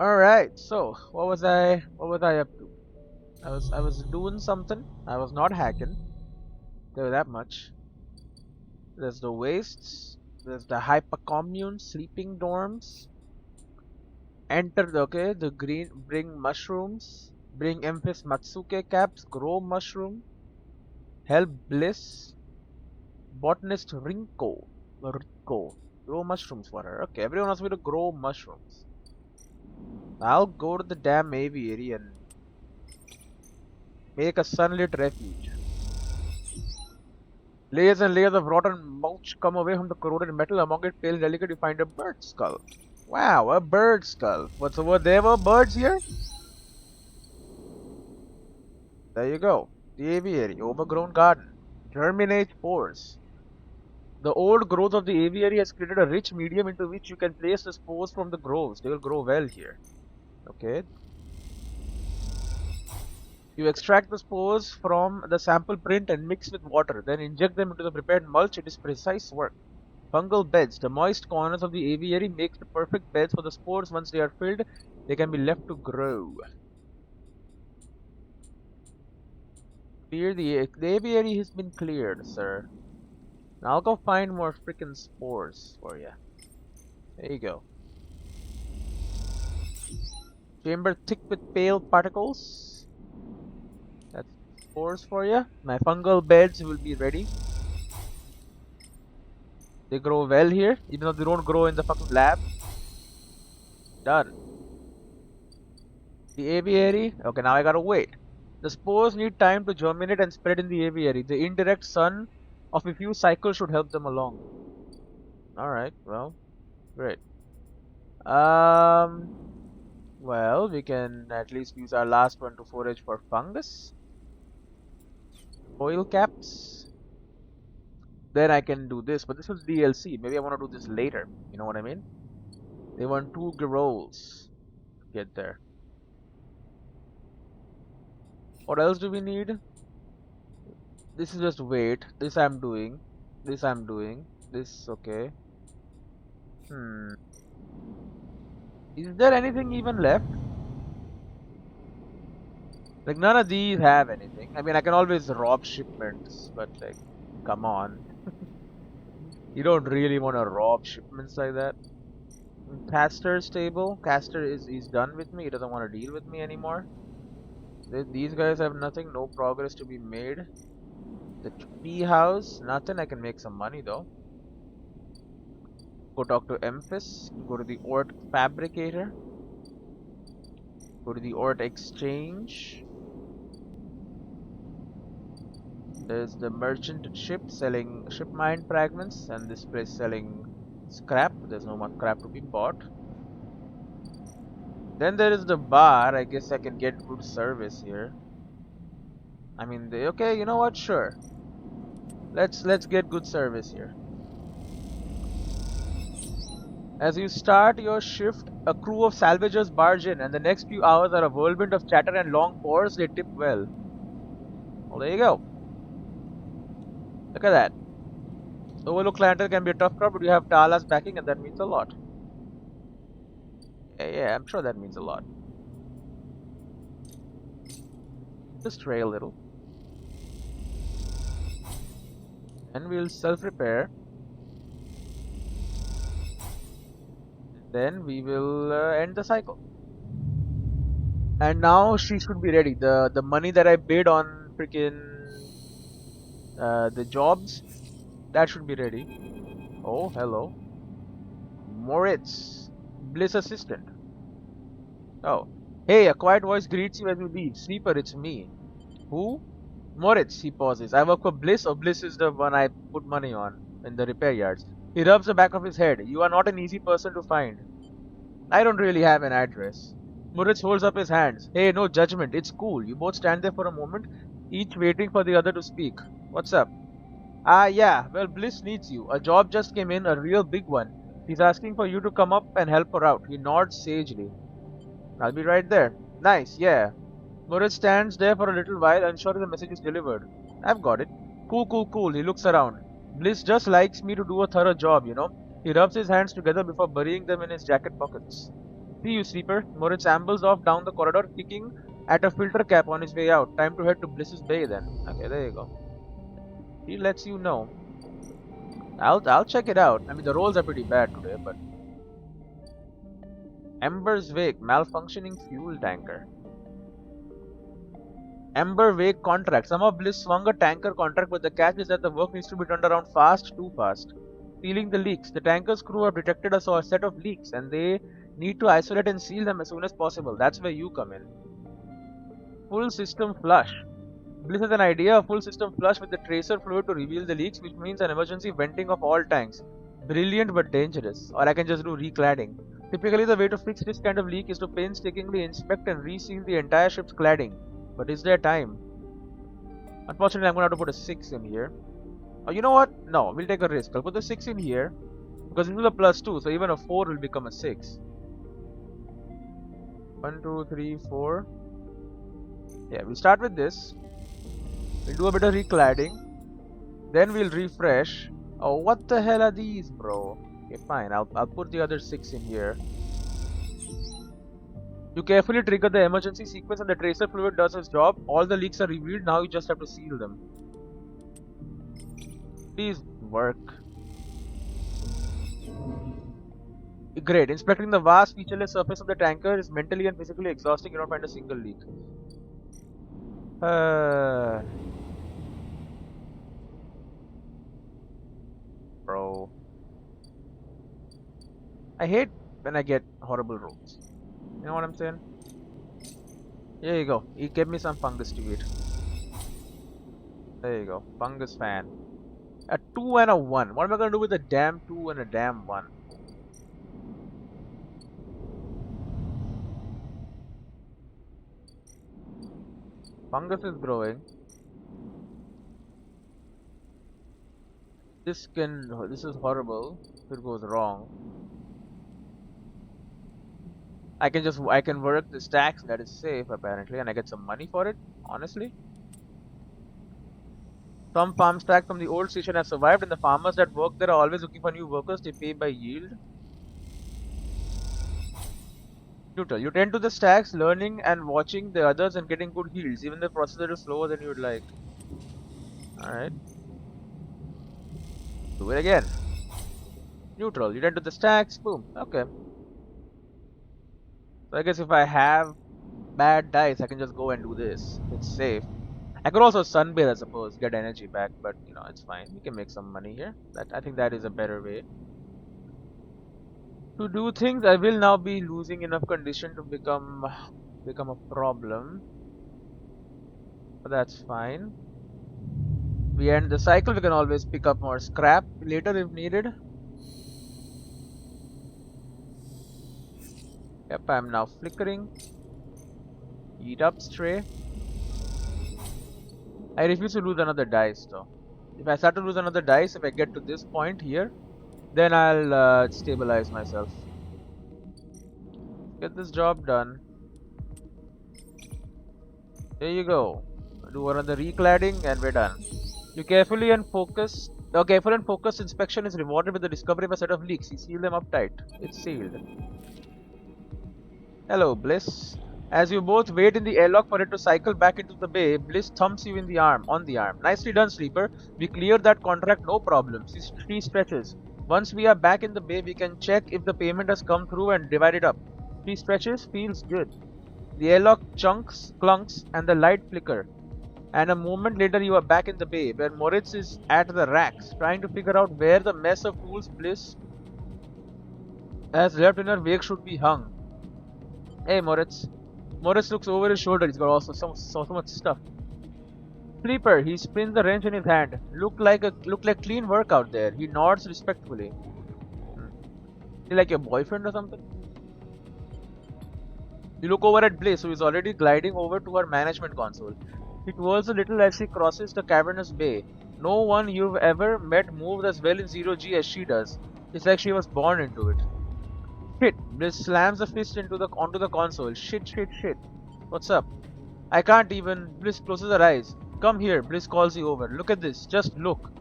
Alright, so what was I up to? I was doing something. I was not hacking. Tell you that much. There's the wastes, there's the hypercommune sleeping dorms. Enter the green bring mushrooms. Bring Emphis Matsuke caps, grow mushroom, help bliss, botanist Rinko. Grow mushrooms for her. Okay, everyone wants me to grow mushrooms. I'll go to the damn aviary and make a sunlit refuge. Layers and layers of rotten mulch come away from the corroded metal. Among it, pale and delicate, you find a bird skull. Wow, a bird skull. What's over there? Were birds here? There you go. The aviary, overgrown garden. Germinate spores. The old growth of the aviary has created a rich medium into which you can place the spores from the groves. They will grow well here. Okay. You extract the spores from the sample print and mix with water, then inject them into the prepared mulch. It is precise work. Fungal beds. The moist corners of the aviary make the perfect beds for the spores. Once they are filled, they can be left to grow. Clear the aviary has been cleared, sir. Now I'll go find more freaking spores for you. There you go. Chamber thick with pale particles. That's spores for you. My fungal beds will be ready. They grow well here, even though they don't grow in the fucking lab. Done. The aviary. Okay, now I gotta wait. The spores need time to germinate and spread in the aviary. The indirect sun of a few cycles should help them along. Alright, well, great. Well, we can at least use our last one to forage for fungus. Oil caps. Then I can do this, but this was DLC. Maybe I want to do this later. You know what I mean? They want 2 girolles to get there. What else do we need? This is just weight. This I'm doing. This I'm doing. This, okay. Is there anything even left? Like, none of these have anything. I mean, I can always rob shipments, but like, come on. You don't really want to rob shipments like that. Caster's table. Caster is done with me. He doesn't want to deal with me anymore. These guys have nothing. No progress to be made. The tea house. Nothing. I can make some money though. Go talk to Emphis. Go to the Ort Fabricator. Go to the Ort Exchange. There's the merchant ship selling ship mine fragments, and this place selling scrap. There's no more scrap to be bought. Then there is the bar. I guess I can get good service here. I mean, okay, you know what? Sure. Let's get good service here. As you start your shift, a crew of salvagers barge in, and the next few hours are a whirlwind of chatter and long pause. They tip well. Well, there you go. Look at that. Overlook clientele can be a tough crowd, but you have Tala's backing, and that means a lot. Yeah, I'm sure that means a lot. Just tray a little. And we'll self-repair. Then we will end the cycle. And now she should be ready. The money that I bid on freaking the jobs, that should be ready. Oh, hello. Moritz, Bliss assistant. Oh. Hey, a quiet voice greets you as you leave. Sleeper, it's me. Who? Moritz, he pauses. I work for Bliss, or Bliss is the one I put money on in the repair yards. He rubs the back of his head. You are not an easy person to find. I don't really have an address. Moritz holds up his hands. Hey, no judgment. It's cool. You both stand there for a moment, each waiting for the other to speak. What's up? Ah, yeah. Well, Bliss needs you. A job just came in, a real big one. He's asking for you to come up and help her out. He nods sagely. I'll be right there. Nice, yeah. Moritz stands there for a little while, unsure if the message is delivered. I've got it. Cool, cool, cool. He looks around. Bliss just likes me to do a thorough job, you know. He rubs his hands together before burying them in his jacket pockets. See you, sleeper. Moritz ambles off down the corridor, kicking at a filter cap on his way out. Time to head to Bliss's Bay then. Okay, there you go. He lets you know. I'll check it out. I mean, the rolls are pretty bad today, but Ember's Wake, malfunctioning fuel tanker. Ember Wake contract. Some of Bliss swung a tanker contract, but the catch is that the work needs to be turned around fast, too fast. Sealing the leaks. The tanker's crew have detected a set of leaks, and they need to isolate and seal them as soon as possible. That's where you come in. Full system flush. Bliss has an idea, a full system flush with the tracer fluid to reveal the leaks, which means an emergency venting of all tanks. Brilliant but dangerous. Or I can just do recladding. Typically, the way to fix this kind of leak is to painstakingly inspect and reseal the entire ship's cladding. But is there time? Unfortunately, I'm going to have to put a 6 in here. Oh, you know what? No, we'll take a risk. I'll put the 6 in here. Because this is a +2, so even a 4 will become a 6. 1, 2, 3, 4. Yeah, we'll start with this. We'll do a bit of recladding. Then we'll refresh. Oh, what the hell are these, bro? Okay, fine. I'll put the other 6 in here. You carefully trigger the emergency sequence and the tracer fluid does its job. All the leaks are revealed. Now you just have to seal them. Please work. Great. Inspecting the vast featureless surface of the tanker is mentally and physically exhausting. You don't find a single leak. Bro. I hate when I get horrible rolls. You know what I'm saying? Here you go. He gave me some fungus to eat. There you go. Fungus fan. A 2 and a 1. What am I going to do with a damn 2 and a damn 1? Fungus is growing. This is horrible if it goes wrong. I can work the stacks, that is safe apparently, and I get some money for it, honestly. Some farm stacks from the old station have survived, and the farmers that work there are always looking for new workers. They pay by yield. Neutral. You tend to the stacks, learning and watching the others and getting good yields, even the process is slower than you would like. Alright. Do it again. Neutral. You tend to the stacks, boom. Okay. So I guess if I have bad dice, I can just go and do this. It's safe. I could also sunbathe, I suppose, get energy back, but you know, it's fine. We can make some money here. I think that is a better way to do things. I will now be losing enough condition to become a problem. But that's fine. We end the cycle, we can always pick up more scrap later if needed. Yep, I'm now flickering. Eat up, stray. I refuse to lose another dice though. If I start to lose another dice, if I get to this point here, then I'll stabilize myself. Get this job done. There you go. Do another recladding and we're done. You careful and focused inspection is rewarded with the discovery of a set of leaks. You seal them up tight. It's sealed. Hello, Bliss. As you both wait in the airlock for it to cycle back into the bay, Bliss thumps you on the arm. Nicely done, sleeper. We cleared that contract, no problem. She stretches. Once we are back in the bay, we can check if the payment has come through and divide it up. She stretches, feels good. The airlock clunks, and the light flicker. And a moment later, you are back in the bay, where Moritz is at the racks, trying to figure out where the mess of tools Bliss has left in her wake should be hung. Hey, Moritz. Moritz looks over his shoulder. He's got also so much stuff. Sleeper. He spins the wrench in his hand. Look like clean work out there. He nods respectfully. Is he like your boyfriend or something? You look over at Bliss, who is already gliding over to her management console. She twirls a little as she crosses the cavernous bay. No one you've ever met moves as well in 0G as she does. It's like she was born into it. Shit. Bliss slams a fist onto the console. Shit. What's up? I can't even. Bliss closes her eyes. Come here. Bliss calls you over. Look at this. Just look.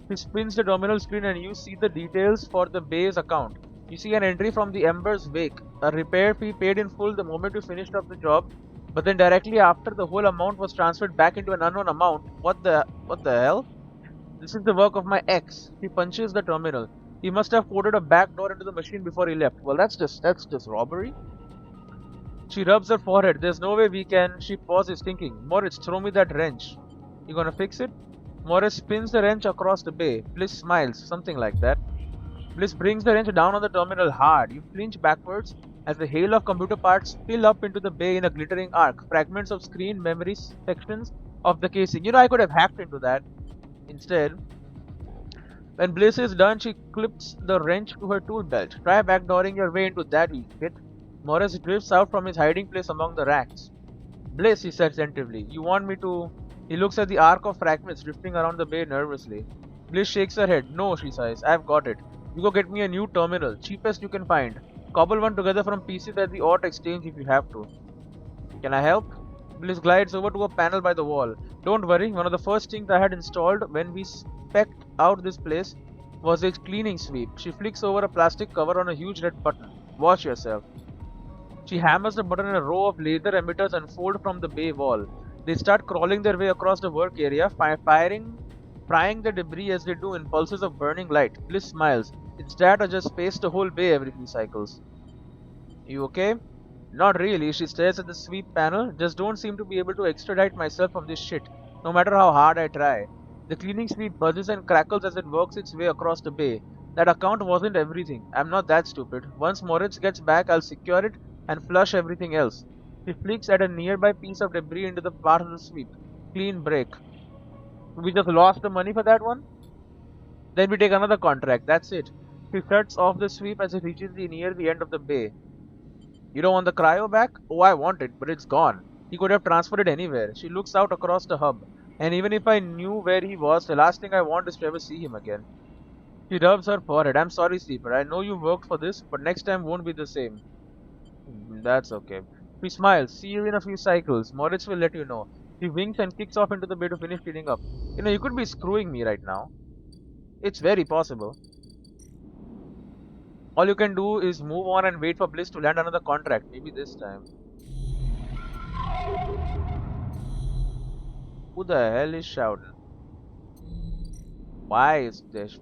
She spins the terminal screen and you see the details for the bay's account. You see an entry from the Ember's wake. A repair fee paid in full the moment you finished up the job, but then directly after the whole amount was transferred back into an unknown amount. What the hell? This is the work of my ex. He punches the terminal. He must have coded a back door into the machine before he left. Well, that's just robbery. She rubs her forehead. There's no way we can. She pauses, thinking, Moritz, throw me that wrench. You gonna fix it? Moritz spins the wrench across the bay. Bliss smiles, something like that. Bliss brings the wrench down on the terminal hard. You flinch backwards as a hail of computer parts spill up into the bay in a glittering arc. Fragments of screen, memory sections of the casing. You know, I could have hacked into that. Instead, when Bliss is done, she clips the wrench to her tool belt. Try backdooring your way into that, you idiot. Morris drifts out from his hiding place among the racks. Bliss, he said tentatively, you want me to... He looks at the arc of fragments drifting around the bay nervously. Bliss shakes her head. No, she sighs. I've got it. You go get me a new terminal, cheapest you can find. Cobble one together from pieces at the Art Exchange if you have to. Can I help? Bliss glides over to a panel by the wall. Don't worry, one of the first things I had installed when we spec'd out this place was a cleaning sweep. She flicks over a plastic cover on a huge red button. Watch yourself. She hammers the button and a row of laser emitters unfold from the bay wall. They start crawling their way across the work area, frying the debris as they do in pulses of burning light. Bliss smiles. It's that or just space the whole bay every few cycles. You okay? Not really. She stares at the sweep panel. Just don't seem to be able to extradite myself from this shit, no matter how hard I try. The cleaning sweep buzzes and crackles as it works its way across the bay. That account wasn't everything. I'm not that stupid. Once Moritz gets back, I'll secure it and flush everything else. She flicks at a nearby piece of debris into the part of the sweep. Clean break. We just lost the money for that one? Then we take another contract. That's it. She shuts off the sweep as it reaches near the end of the bay. You don't want the cryo back? Oh, I want it, but it's gone. He could have transferred it anywhere. She looks out across the hub. And even if I knew where he was, the last thing I want is to ever see him again. She rubs her forehead. I'm sorry, Sleeper. I know you worked for this, but next time won't be the same. That's okay. She smiles. See you in a few cycles. Moritz will let you know. He winks and kicks off into the bay to finish cleaning up. You know, you could be screwing me right now. It's very possible. All you can do is move on and wait for Bliss to land another contract. Maybe this time. Who the hell is shouting? Why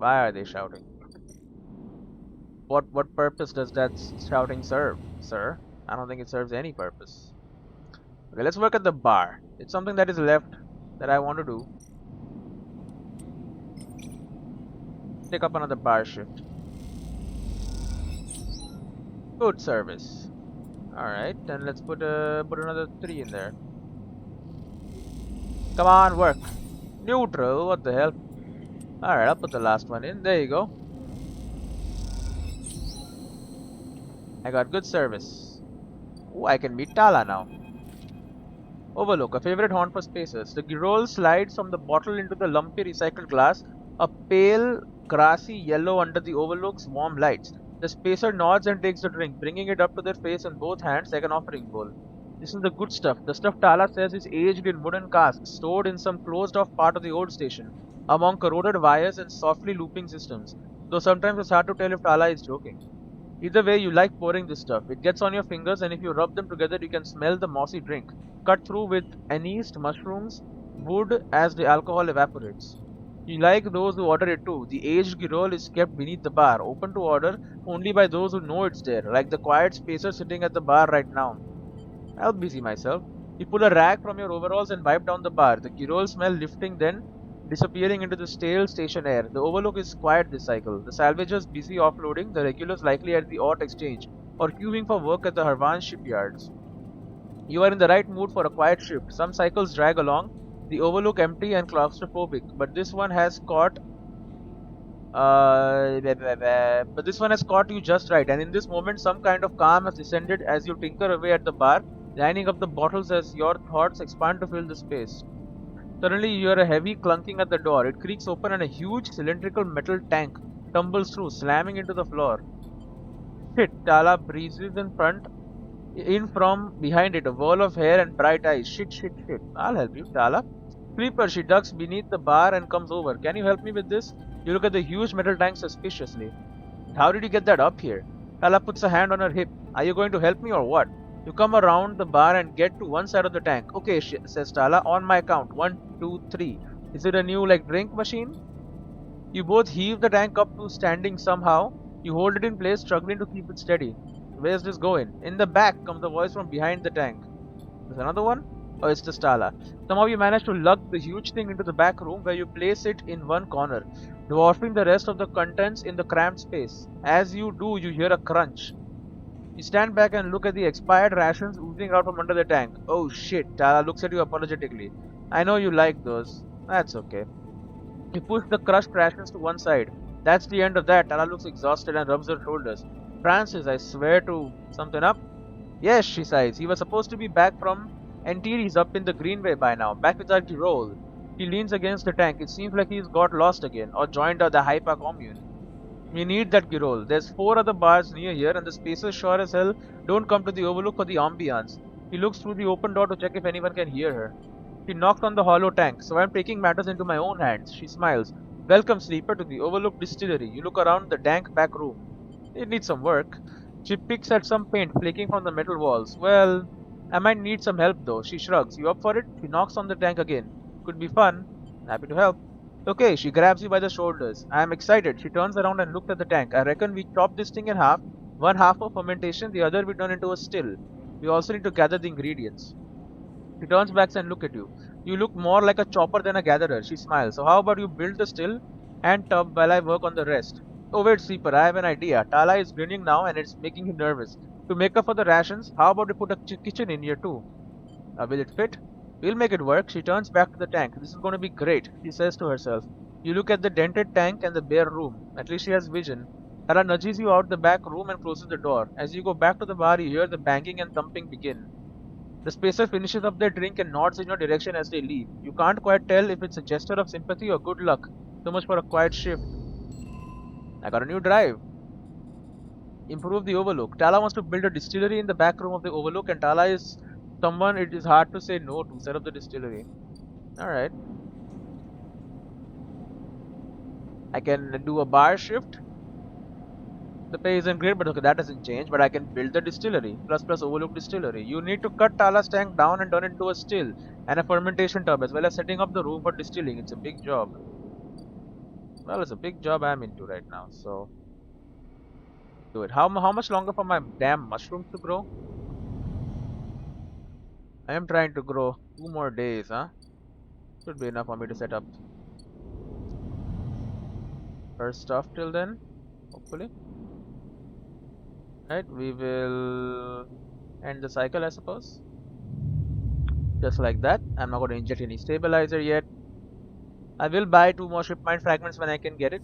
are they shouting? What purpose does that shouting serve, sir? I don't think it serves any purpose. Okay, let's work at the bar. It's something that is left that I want to do. Take up another bar shift. Good service. Alright, then let's put another 3 in there. Come on, work. Neutral, what the hell? Alright, I'll put the last one in. There you go. I got good service. Oh, I can meet Tala now. Overlook, a favorite haunt for spacers. The roll slides from the bottle into the lumpy recycled glass, a pale, grassy yellow under the overlook's warm lights. The spacer nods and takes the drink, bringing it up to their face in both hands like an offering bowl. This is the good stuff. The stuff Tala says is aged in wooden casks, stored in some closed-off part of the old station, among corroded wires and softly looping systems, though sometimes it's hard to tell if Tala is joking. Either way, you like pouring this stuff. It gets on your fingers, and if you rub them together, you can smell the mossy drink, cut through with anise, mushrooms, wood as the alcohol evaporates. You like those who order it too. The aged girol is kept beneath the bar, open to order only by those who know it's there, like the quiet spacer sitting at the bar right now. I'll busy myself. You pull a rag from your overalls and wipe down the bar, the girol smell lifting, then disappearing into the stale station air. The overlook is quiet this cycle. The salvagers busy offloading, the regulars likely at the Art Exchange, or queuing for work at the Harvan shipyards. You are in the right mood for a quiet shift. Some cycles drag along, the overlook empty and claustrophobic, but this one has caught you just right, and in this moment some kind of calm has descended as you tinker away at the bar, lining up the bottles as your thoughts expand to fill the space. Suddenly you hear a heavy clunking at the door. It creaks open and a huge cylindrical metal tank tumbles through, slamming into the floor. Shit, Tala breezes in from behind it, a whirl of hair and bright eyes. Shit. I'll help you, Tala. Sleeper, she ducks beneath the bar and comes over. Can you help me with this? You look at the huge metal tank suspiciously. How did you get that up here? Tala puts a hand on her hip. Are you going to help me or what? You come around the bar and get to one side of the tank. Okay, says Tala, on my count. 1, 2, 3. Is it a new drink machine? You both heave the tank up to standing somehow. You hold it in place, struggling to keep it steady. Where's this going? In the back comes the voice from behind the tank. There's another one? Oh, it's just Tala. Somehow you manage to lug the huge thing into the back room where you place it in one corner, dwarfing the rest of the contents in the cramped space. As you do, you hear a crunch. You stand back and look at the expired rations oozing out from under the tank. Oh shit, Tala looks at you apologetically. I know you like those. That's okay. You push the crushed rations to one side. That's the end of that. Tala looks exhausted and rubs her shoulders. Francis, I swear to something up. Yes, she sighs. He was supposed to be back from Antilles up in the Greenway by now, back with our Girol. He leans against the tank. It seems like he's got lost again, or joined the Hyper commune. We need that Girol. There's 4 other bars near here, and the spacers sure as hell don't come to the Overlook for the ambiance. He looks through the open door to check if anyone can hear her. She knocks on the hollow tank, so I'm taking matters into my own hands. She smiles. Welcome, sleeper, to the Overlook Distillery. You look around the dank back room. It needs some work. She picks at some paint flaking from the metal walls. Well, I might need some help though. She shrugs. You up for it? She knocks on the tank again. Could be fun. Happy to help. Okay, she grabs you by the shoulders. I am excited. She turns around and looks at the tank. I reckon we chop this thing in half. One half for fermentation, the other we turn into a still. We also need to gather the ingredients. She turns back and looks at you. You look more like a chopper than a gatherer. She smiles. So how about you build the still and tub while I work on the rest? Oh wait, sleeper, I have an idea. Tala is grinning now and it's making him nervous. To make up for the rations, how about we put a kitchen in here too? Will it fit? We'll make it work. She turns back to the tank. This is going to be great, she says to herself. You look at the dented tank and the bare room. At least she has vision. Tala nudges you out the back room and closes the door. As you go back to the bar, you hear the banging and thumping begin. The spacer finishes up their drink and nods in your direction as they leave. You can't quite tell if it's a gesture of sympathy or good luck. So much for a quiet shift. I got a new drive. Improve the Overlook. Tala wants to build a distillery in the back room of the Overlook, and Tala is someone it is hard to say no to. Set up the distillery. Alright. I can do a bar shift. The pay isn't great, but okay, that doesn't change. But I can build the distillery. Plus Overlook Distillery. You need to cut Tala's tank down and turn it into a still and a fermentation tub, as well as setting up the room for distilling. It's a big job. Well, it's a big job I'm into right now, so do it. How much longer for my damn mushrooms to grow? I am trying to grow 2 more days, huh? Should be enough for me to set up her stuff till then, hopefully. Right, we will end the cycle, I suppose. Just like that. I'm not going to inject any stabilizer yet. I will buy 2 more ship mine fragments when I can get it.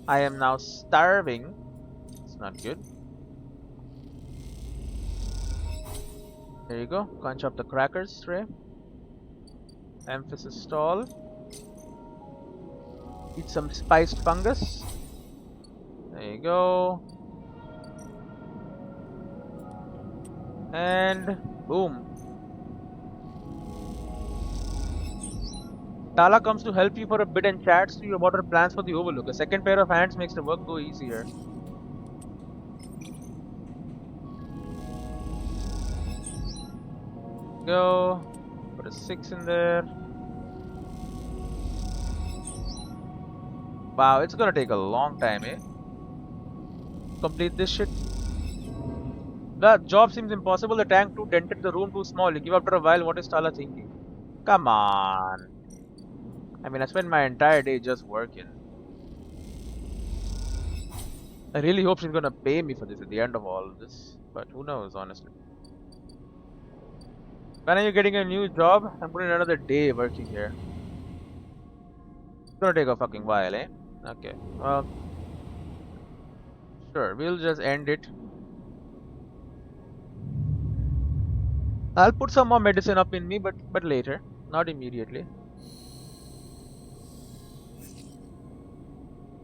I am now starving. It's not good. There you go. Crunch up the crackers tray. Emphasis stall. Eat some spiced fungus. There you go. And boom. Tala comes to help you for a bit and chats to you about her plans for the Overlook. A second pair of hands makes the work go easier. Go. Put a 6 in there. Wow, it's gonna take a long time, eh? Complete this shit. The job seems impossible. The tank too dented, the room too small. You give after a while. What is Tala thinking? Come on. I mean, I spent my entire day just working. I really hope she's gonna pay me for this at the end of all of this. But who knows, honestly. When are you getting a new job? I'm putting another day working here. It's gonna take a fucking while, eh? Okay, well, sure, we'll just end it. I'll put some more medicine up in me, but later, not immediately.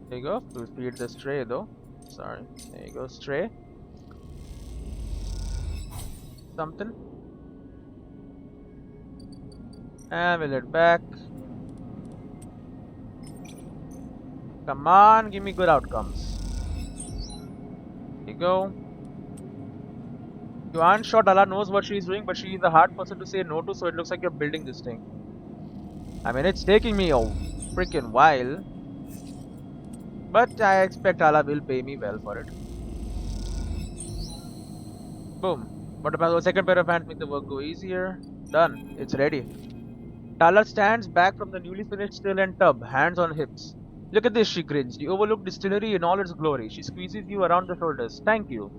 There you go. We'll feed the stray though. Sorry. There you go, stray. Something. And we'll head back. Come on, give me good outcomes. There you go. You aren't sure Tala knows what she's doing, but she's a hard person to say no to, so it looks like you're building this thing. I mean, it's taking me a freaking while, but I expect Tala will pay me well for it. Boom. What about the second pair of hands make the work go easier? Done. It's ready. Tala stands back from the newly finished still and tub, hands on hips. Look at this, she grins. The overlooked distillery in all its glory. She squeezes you around the shoulders. Thank you.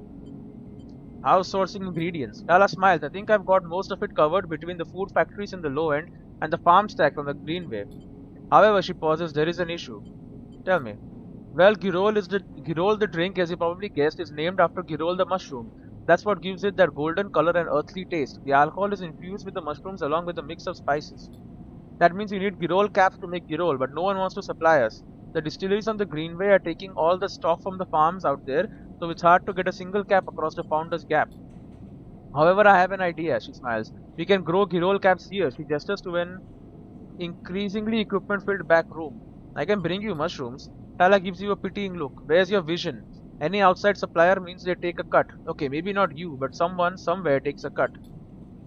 House sourcing ingredients. Tala smiles. I think I've got most of it covered between the food factories in the low end and the farm stack on the greenway. However, she pauses. There is an issue. Tell me. Well, Girol the drink, as you probably guessed, is named after Girol the mushroom. That's what gives it that golden color and earthly taste. The alcohol is infused with the mushrooms along with a mix of spices. That means you need Girol caps to make Girol, but no one wants to supply us. The distilleries on the Greenway are taking all the stock from the farms out there, so it's hard to get a single cap across the Founder's Gap. However, I have an idea, she smiles. We can grow Girol caps here. She gestures to an increasingly equipment-filled back room. I can bring you mushrooms. Tala gives you a pitying look. Where's your vision? Any outside supplier means they take a cut. Okay, maybe not you, but someone somewhere takes a cut.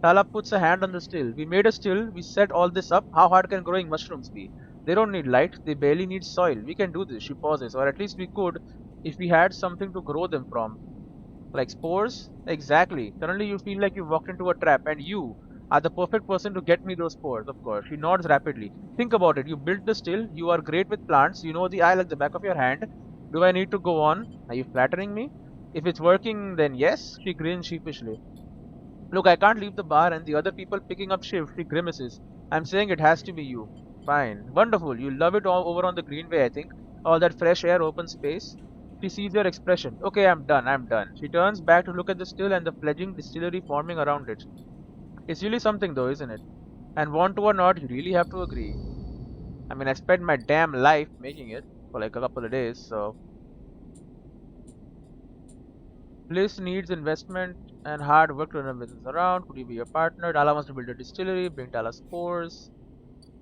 Tala puts a hand on the still. We made a still, we set all this up. How hard can growing mushrooms be? They don't need light, they barely need soil. We can do this, she pauses. Or at least we could if we had something to grow them from. Like spores? Exactly. Suddenly you feel like you walked into a trap, and you are the perfect person to get me those spores, of course. She nods rapidly. Think about it. You built the still, you are great with plants, you know the eye like the back of your hand. Do I need to go on? Are you flattering me? If it's working, then yes, she grins sheepishly. Look, I can't leave the bar and the other people picking up shift, she grimaces. I'm saying it has to be you. Fine. Wonderful. You'll love it all over on the Greenway, I think. All that fresh air, open space. She sees your expression. Okay, I'm done. She turns back to look at the still and the fledgling distillery forming around it. It's really something though, isn't it? And want to or not, you really have to agree. I mean, I spent my damn life making it for like a couple of days, so... Bliss needs investment and hard work to run a business around. Could you be your partner? Tala wants to build a distillery, bring Tala spores.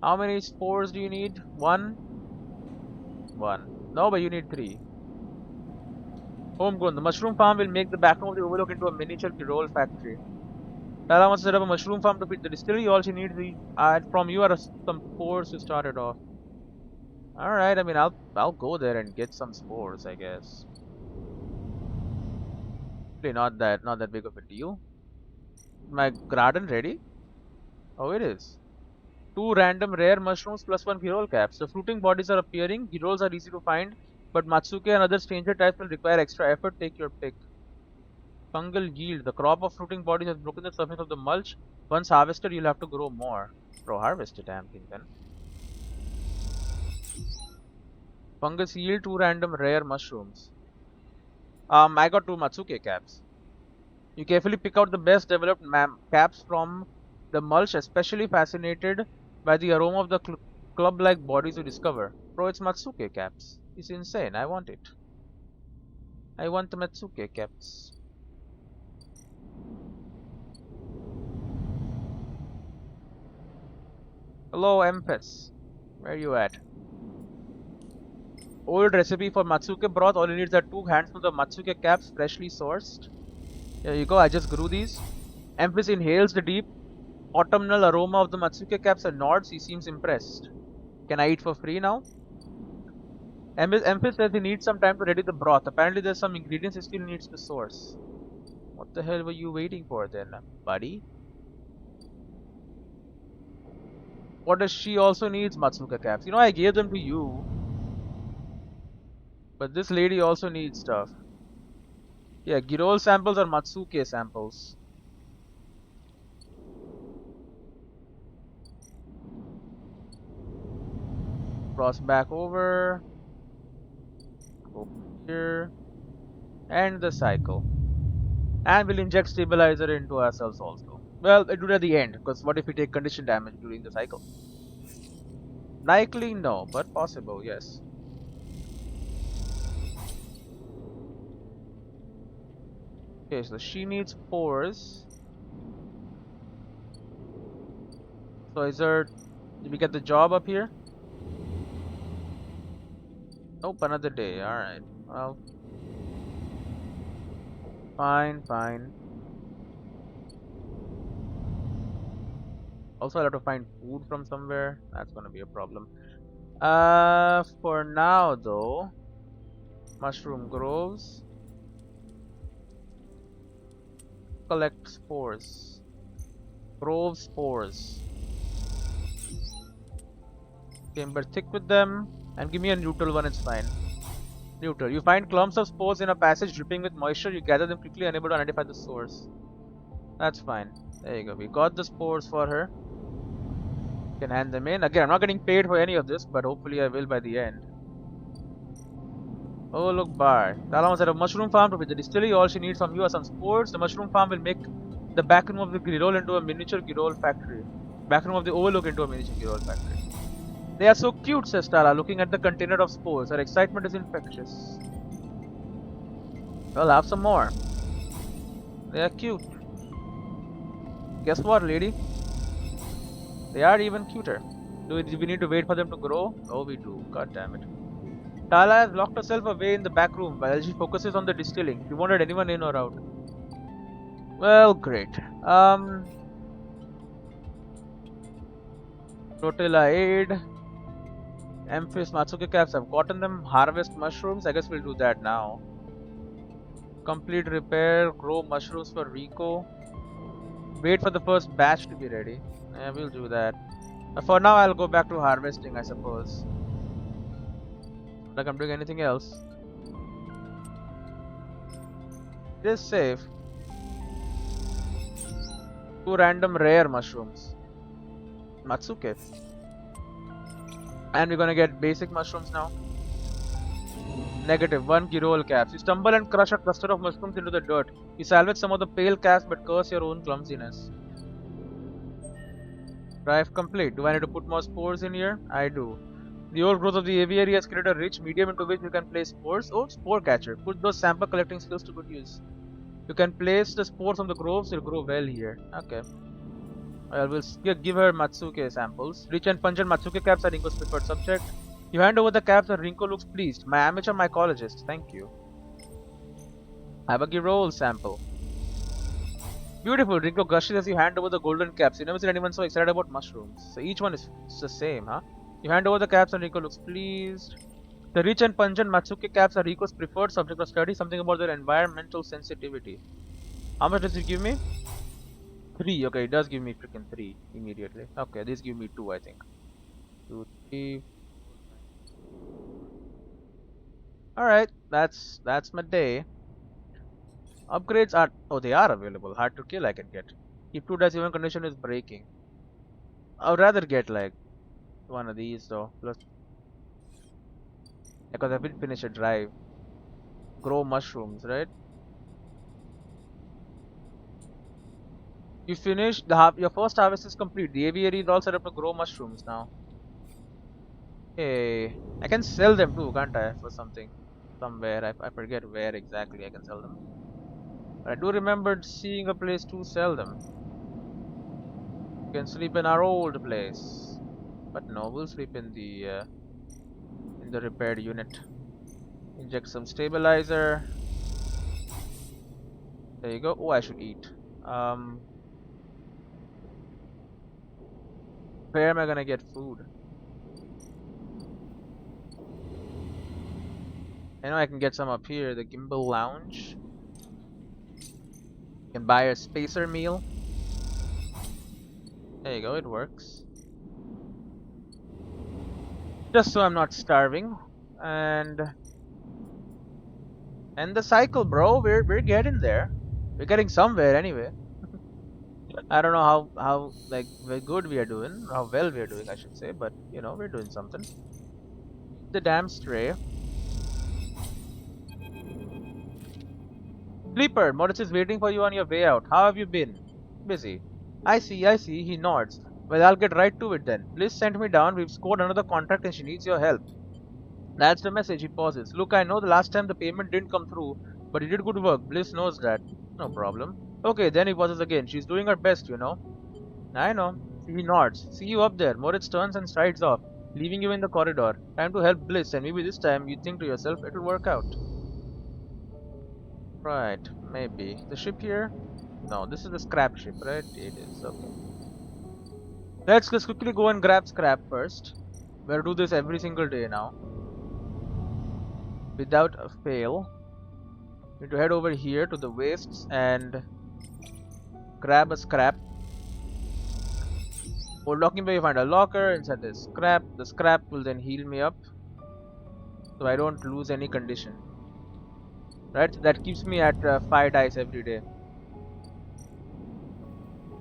How many spores do you need? One? One. No, but you need three. Homegrown. The mushroom farm will make the back of the overlook into a miniature Girol factory. Tala wants to set up a mushroom farm to feed the distillery. All she needs from you are some spores to start it off. Alright, I mean, I'll go there and get some spores, I guess. Not that big of a deal. My garden ready? Oh, it is. 2 random rare mushrooms plus 1 Girol caps. The fruiting bodies are appearing. Girols are easy to find, but Matsuke and other stranger types will require extra effort. Take your pick. Fungal yield. The crop of fruiting bodies has broken the surface of the mulch. Once harvested, you'll have to grow more. Bro, harvest it, I'm thinking. Fungus yield 2 random rare mushrooms. I got 2 Matsuke caps. You carefully pick out the best developed caps from the mulch, especially fascinated by the aroma of the club-like bodies you discover. Bro, it's Matsuke caps. It's insane. I want it. I want the Matsuke caps. Hello, Empress. Where you at? Old recipe for Matsuke broth. All you need are 2 handfuls of Matsuke caps, freshly sourced. Here you go. I just grew these. Empress inhales the deep autumnal aroma of the Matsuke caps and nods. He seems impressed. Can I eat for free now? Empress says he needs some time to ready the broth. Apparently there's some ingredients he still needs to source. What the hell were you waiting for then, buddy? What does she also needs Matsuka caps? You know, I gave them to you. But this lady also needs stuff. Yeah, Girol samples or Matsuke samples. Cross back over. Go here. And the cycle. And we'll inject stabilizer into ourselves also. Well, do it at the end, because what if we take condition damage during the cycle? Likely no, but possible, yes. Okay, so she needs pores. So did we get the job up here? Nope, another day, alright. Well, Fine, fine. Also, I'll have to find food from somewhere. That's gonna be a problem. For now though, mushroom groves. Collect spores. Grove spores. Chamber thick with them. And give me a neutral one, it's fine. Neutral. You find clumps of spores in a passage dripping with moisture. You gather them quickly, unable to identify the source. That's fine. There you go. We got the spores for her. You can hand them in. Again, I'm not getting paid for any of this, but hopefully I will by the end. Oh, look, bar. Tala wants to have a mushroom farm to visit the distillery. All she needs from you are some spores. The mushroom farm will make the back room of the Girol into a miniature Girol factory. Back room of the Overlook into a miniature Girol factory. They are so cute, says Tala, looking at the container of spores. Her excitement is infectious. Well, have some more. They are cute. Guess what, lady? They are even cuter. Do we need to wait for them to grow? Oh, we do. God damn it. Tala has locked herself away in the back room while she focuses on the distilling. She won't let anyone in or out. Well, great. Rotella aid. Amphis Matsuke caps. I've gotten them. Harvest mushrooms. I guess we'll do that now. Complete repair. Grow mushrooms for Rico. Wait for the first batch to be ready. Yeah, we'll do that. For now, I'll go back to harvesting, I suppose. Like I'm doing anything else. It is safe. 2 random rare mushrooms. Matsuke. And we're gonna get basic mushrooms now. Negative. 1 Girol caps. You stumble and crush a cluster of mushrooms into the dirt. You salvage some of the pale caps but curse your own clumsiness. Drive complete. Do I need to put more spores in here? I do. The old growth of the aviary has created a rich medium into which you can place spores. Oh, spore catcher. Put those sample collecting skills to good use. You can place the spores on the groves. They'll grow well here. Okay. Well, we'll give her Matsuke samples. Rich and pungent Matsuke caps are Rinko's preferred subject. You hand over the caps and Rinko looks pleased. My amateur mycologist. Thank you. Have a Girol sample. Beautiful. Rinko gushes as you hand over the golden caps. You never seen anyone so excited about mushrooms. So each one is the same, huh? You hand over the caps and Rinko looks pleased. The rich and pungent Matsuke caps are Riko's preferred subject of study. Something about their environmental sensitivity. How much does it give me? 3. Okay, it does give me freaking 3 immediately. Okay, this give me 2, I think. 2, 3. Alright, that's my day. Upgrades are... Oh, they are available. Hard to kill I can get. Keep 2 dice even condition is breaking. I would rather get like one of these though. Plus, because I didn't finish a drive. Grow mushrooms, right? You finished your first harvest is complete. The aviary is all set up to grow mushrooms now. Hey, I can sell them too, can't I? For something, somewhere. I forget where exactly I can sell them. But I do remember seeing a place to sell them. You can sleep in our old place, but no, we'll sleep in the repaired unit. Inject some stabilizer. There you go. Oh, I should eat. Where am I gonna get food? I know I can get some up here. The Gimbal Lounge. You can buy a spacer meal. There you go, it works. Just so I'm not starving. And the cycle, bro. We're getting there. We're getting somewhere anyway. I don't know how like good we are doing, how well we are doing, I should say, but you know, we're doing something. The damn stray. Sleeper, Moritz is waiting for you on your way out. How have you been? Busy. I see, he nods. Well, I'll get right to it then. Bliss sent me down, we've scored another contract and she needs your help. That's the message, he pauses. Look, I know the last time the payment didn't come through, but you did good work. Bliss knows that. No problem. Okay, then he pauses again. She's doing her best, you know. I know. He nods. See you up there. Moritz turns and strides off, leaving you in the corridor. Time to help Bliss, and maybe this time you think to yourself, it'll work out. Right. Maybe. The ship here? No, this is the scrap ship, right? It is, okay. Let's just quickly go and grab scrap first. We'll do this every single day now. Without a fail. We need to head over here to the wastes and grab a scrap. Hold locking bay, you find a locker. Inside there's scrap. The scrap will then heal me up, so I don't lose any condition. Right? So that keeps me at 5 dice every day.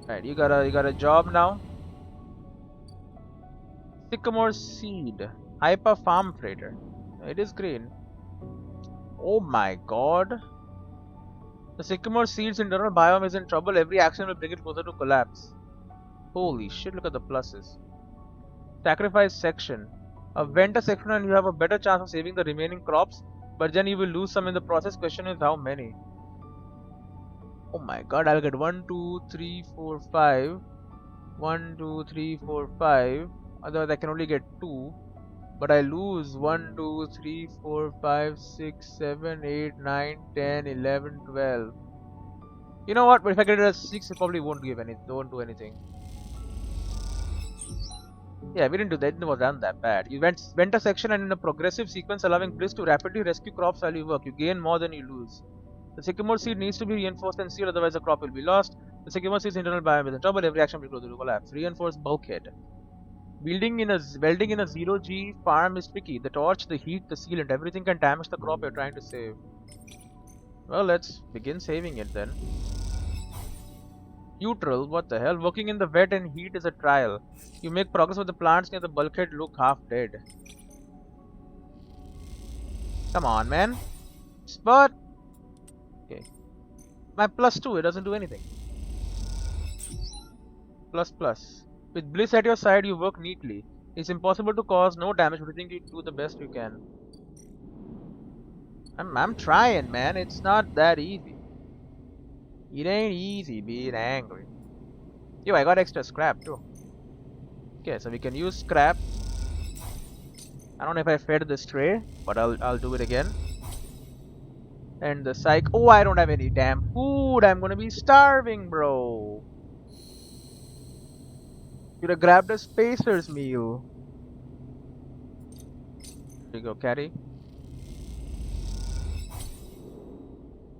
Right, you got a job now. Sycamore seed. Hyper farm freighter. It is green. Oh my god. The sycamore seed's internal biome is in trouble. Every action will bring it closer to collapse. Holy shit, look at the pluses. Sacrifice section. Vent a section and you have a better chance of saving the remaining crops, but then you will lose some in the process. Question is how many? Oh my god, I'll get 1, 2, 3, 4, 5. 1, 2, 3, 4, 5. Otherwise, I can only get 2. But I lose 1, 2, 3, 4, 5, 6, 7, 8, 9, 10, 11, 12. You know what? But if I get it as 6, it probably won't give anything. Won't do anything. Yeah, we didn't do that. It wasn't that bad. You went a section and in a progressive sequence allowing Bliss to rapidly rescue crops while you work. You gain more than you lose. The sycamore seed needs to be reinforced and sealed, otherwise the crop will be lost. The sycamore seed's internal biome is in trouble. Every action will be closer to collapse. Reinforced bulkhead. Welding in a 0G farm is tricky. The torch, the heat, the sealant, everything can damage the crop you're trying to save. Well, let's begin saving it then. Neutral, what the hell? Working in the wet and heat is a trial. You make progress with the plants near the bulkhead look half dead. Come on, man. Spot! Okay. My +2, it doesn't do anything. ++. With Bliss at your side, you work neatly. It's impossible to cause no damage, but you think you do the best you can. I'm trying, man. It's not that easy. It ain't easy being angry. Yo, I got extra scrap too. Okay, so we can use scrap. I don't know if I fed this tray, but I'll do it again. And the psych. Oh, I don't have any damn food. I'm gonna be starving, bro. Should have grabbed a spacer's meal. Here you go, Caddy.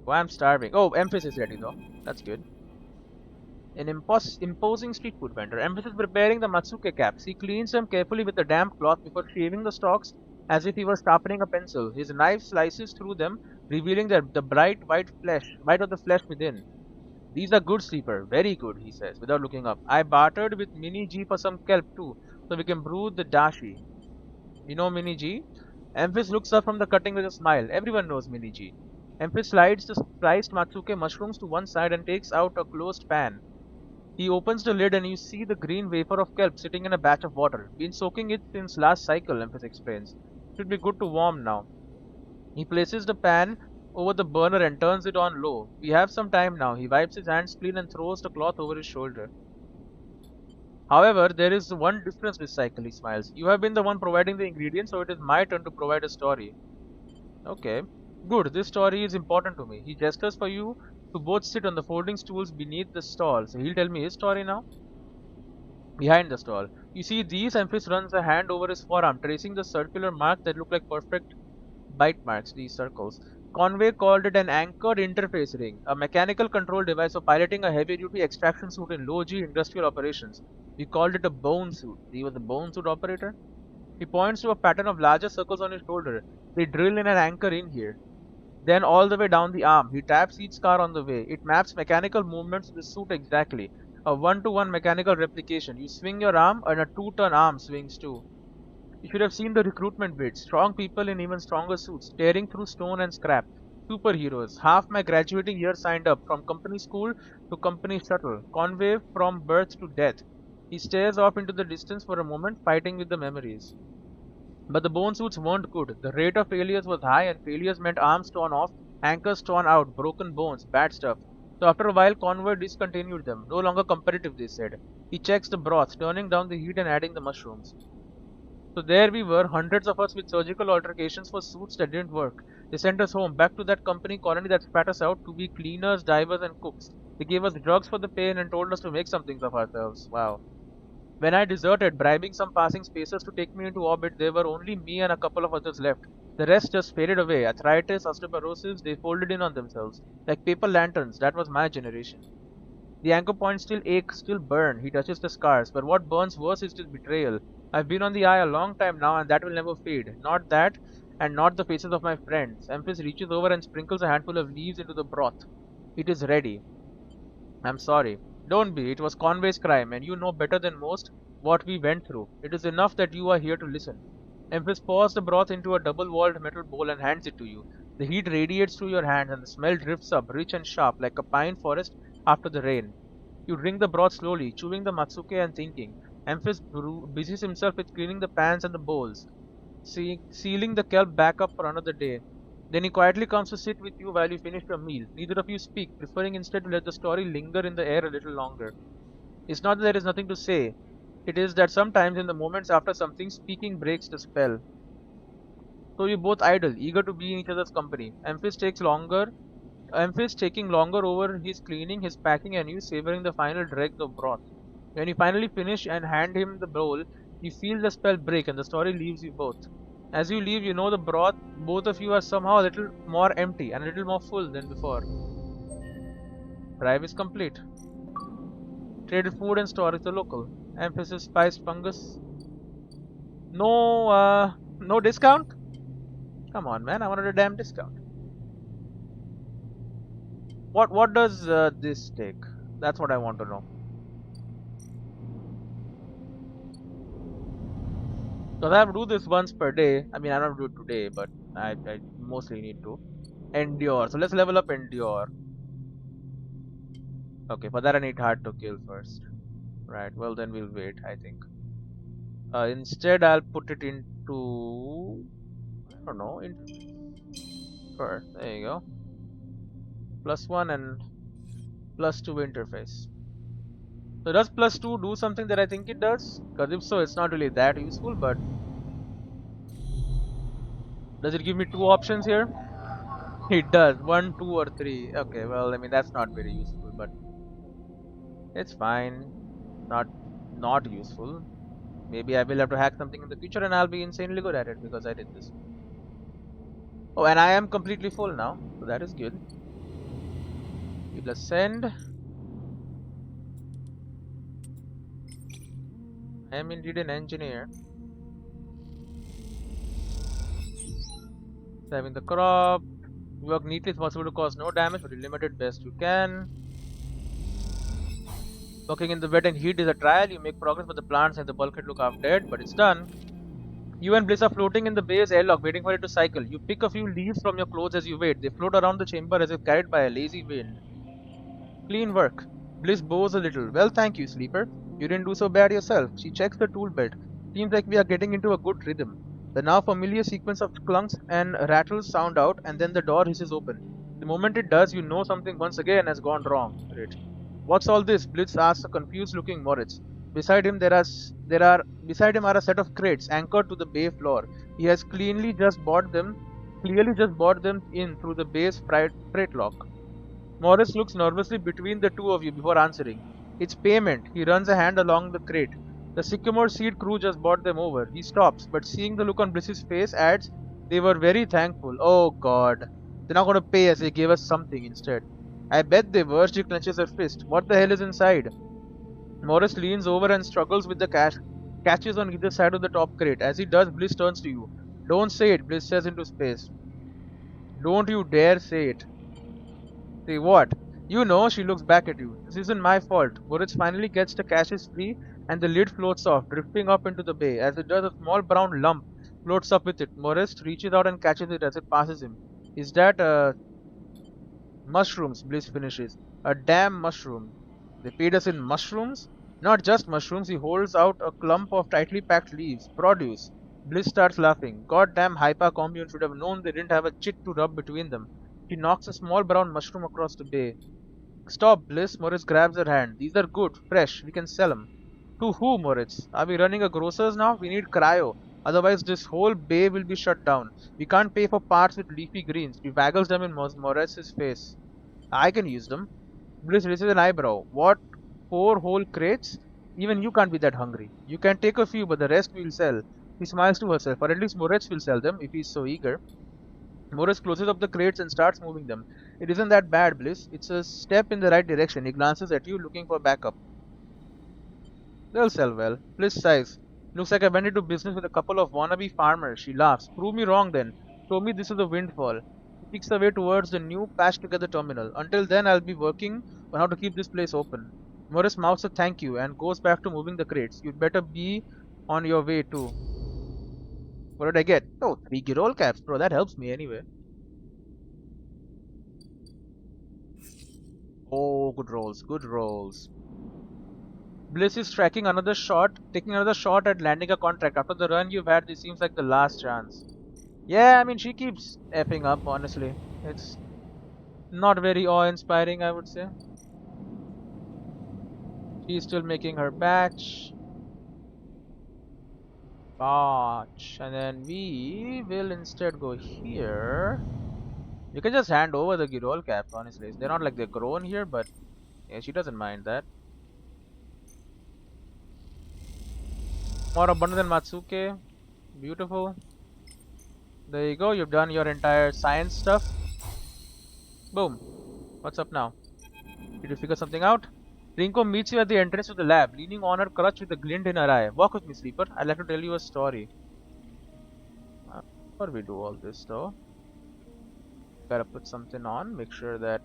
Oh, I'm starving. Oh, Empress is ready though. That's good. An imposing street food vendor. Empress is preparing the matsuke caps. He cleans them carefully with a damp cloth before shaving the stalks as if he were sharpening a pencil. His knife slices through them, revealing the bright white of the flesh within. These are good, sleeper. Very good, he says, without looking up. I bartered with Mini G for some kelp too, so we can brew the dashi. You know Mini G? Empress looks up from the cutting with a smile. Everyone knows Mini G. Empress slides the sliced matsuke mushrooms to one side and takes out a closed pan. He opens the lid and you see the green vapor of kelp sitting in a batch of water. Been soaking it since last cycle, Empress explains. Should be good to warm now. He places the pan over the burner and turns it on low. We have some time now. He wipes his hands clean and throws the cloth over his shoulder. However, there is one difference this cycle, he smiles. You have been the one providing the ingredients, so it is my turn to provide a story. Okay. Good, this story is important to me. He gestures for you to both sit on the folding stools beneath the stall. So he'll tell me his story now. Behind the stall. You see these, Empress runs a hand over his forearm, tracing the circular mark that look like perfect bite marks, these circles. Conway called it an anchored interface ring, a mechanical control device for piloting a heavy-duty extraction suit in low-G industrial operations. We called it a bone suit. He was a bone suit operator? He points to a pattern of larger circles on his shoulder. They drill in an anchor in here. Then all the way down the arm. He taps each scar on the way. It maps mechanical movements to the suit exactly. A 1-to-1 mechanical replication. You swing your arm and a 2-turn arm swings too. You should have seen the recruitment bids. Strong people in even stronger suits, tearing through stone and scrap. Superheroes. Half my graduating year signed up, from company school to company shuttle. Conway from birth to death. He stares off into the distance for a moment, fighting with the memories. But the bone suits weren't good. The rate of failures was high, and failures meant arms torn off, anchors torn out, broken bones, bad stuff. So after a while, Conway discontinued them. No longer competitive, they said. He checks the broth, turning down the heat and adding the mushrooms. So there we were, hundreds of us with surgical alterations for suits that didn't work. They sent us home, back to that company colony that spat us out to be cleaners, divers and cooks. They gave us drugs for the pain and told us to make something of ourselves. Wow. When I deserted, bribing some passing spacers to take me into orbit, there were only me and a couple of others left. The rest just faded away. Arthritis, osteoporosis, they folded in on themselves. Like paper lanterns, that was my generation. The anchor points still ache, still burn. He touches the scars, but what burns worse is his betrayal. I've been on the eye a long time now, and that will never fade. Not that, and not the faces of my friends. Emphis reaches over and sprinkles a handful of leaves into the broth. It is ready. I'm sorry. Don't be. It was Conway's crime, and you know better than most what we went through. It is enough that you are here to listen. Emphis pours the broth into a double-walled metal bowl and hands it to you. The heat radiates through your hands, and the smell drifts up, rich and sharp, like a pine forest after the rain. You drink the broth slowly, chewing the matsuke and thinking. Emphis busies himself with cleaning the pans and the bowls, sealing the kelp back up for another day. Then he quietly comes to sit with you while you finish your meal. Neither of you speak, preferring instead to let the story linger in the air a little longer. It's not that there is nothing to say. It is that sometimes in the moments after something, speaking breaks the spell. So you both idle, eager to be in each other's company. Emphis taking longer over his cleaning, his packing, and you savoring the final dregs of broth. When you finally finish and hand him the bowl, you feel the spell break and the story leaves you both. As you leave, you know the broth, both of you are somehow a little more empty and a little more full than before. Drive is complete. Traded food and storage the local. Emphasis spiced fungus. No discount? Come on, man, I wanted a damn discount. What does this take? That's what I want to know. Because I have to do this once per day. I mean, I don't have to do it today, but I mostly need to. Endure. So let's level up Endure. Okay, for that I need hard to kill first. Right, well then we'll wait, I think. Instead I'll put it into... I don't know, first. There you go. +1 and +2 interface. So does +2 do something that I think it does? Because if so, it's not really that useful, but... Does it give me 2 options here? It does. 1, 2 or 3. Okay, well, I mean, that's not very useful, but... It's fine. Not useful. Maybe I will have to hack something in the future and I'll be insanely good at it because I did this. Oh, and I am completely full now, so that is good. We'll ascend. I am indeed an engineer. Saving the crop. Work neatly is possible to cause no damage, but you limit it best you can. Working in the wet and heat is a trial. You make progress, but the plants and the bulkhead look half dead, but it's done. You and Bliss are floating in the bay's airlock, waiting for it to cycle. You pick a few leaves from your clothes as you wait. They float around the chamber as if carried by a lazy wind. Clean work. Bliss bows a little. Well, thank you, Sleeper. You didn't do so bad yourself. She checks the tool belt. Seems like we are getting into a good rhythm. The now familiar sequence of clunks and rattles sound out, and then the door hisses open. The moment it does, you know something once again has gone wrong. Great. What's all this? Blitz asks a confused-looking Moritz. Beside him are a set of crates anchored to the bay floor. He has clearly just bought them in through the bay's freight lock. Morris looks nervously between the two of you before answering. It's payment. He runs a hand along the crate. The Sycamore Seed crew just bought them over. He stops, but seeing the look on Bliss's face adds, they were very thankful. Oh god. They're not going to pay us, they gave us something instead. I bet they were. She clenches her fist. What the hell is inside? Morris leans over and struggles with the catches on either side of the top crate. As he does, Bliss turns to you. Don't say it, Bliss says into space. Don't you dare say it. Say what? You know, she looks back at you. This isn't my fault. Moritz finally gets the caches free and the lid floats off, drifting up into the bay. As it does, a small brown lump floats up with it. Moritz reaches out and catches it as it passes him. Is that, mushrooms, Bliss finishes. A damn mushroom. They paid us in mushrooms? Not just mushrooms, he holds out a clump of tightly packed leaves. Produce. Bliss starts laughing. Goddamn Hypa commune should have known they didn't have a chit to rub between them. He knocks a small brown mushroom across the bay. Stop, Bliss. Moritz grabs her hand. These are good, fresh. We can sell them. To who, Moritz? Are we running a grocer's now? We need cryo. Otherwise, this whole bay will be shut down. We can't pay for parts with leafy greens. She waggles them in Moraz's face. I can use them. Bliss raises an eyebrow. What? 4 whole crates? Even you can't be that hungry. You can take a few, but the rest we'll sell. She smiles to herself, or at least Moritz will sell them if he's so eager. Moritz closes up the crates and starts moving them. It isn't that bad, Bliss. It's a step in the right direction. He glances at you, looking for backup. They'll sell well. Bliss sighs. Looks like I went into business with a couple of wannabe farmers. She laughs. Prove me wrong then. Show me this is a windfall. She picks her way towards the new patched together terminal. Until then, I'll be working on how to keep this place open. Morris mouths a thank you and goes back to moving the crates. You'd better be on your way too. What did I get? Oh, 3 Girol caps, bro. That helps me anyway. Oh, good rolls. Good rolls. Bliss is taking another shot at landing a contract. After the run you've had, this seems like the last chance. Yeah, I mean, she keeps effing up, honestly. It's not very awe-inspiring, I would say. She's still making her batch. And then we will instead go here. You can just hand over the Girol caps, honestly. They're not like they're grown here, but yeah, she doesn't mind that. More abundant than Matsuke. Beautiful. There you go, you've done your entire science stuff. Boom. What's up now? Did you figure something out? Rinko meets you at the entrance to the lab, leaning on her crutch with a glint in her eye. Walk with me, sleeper. I'd like to tell you a story. Before we do all this though, gotta put something on, make sure that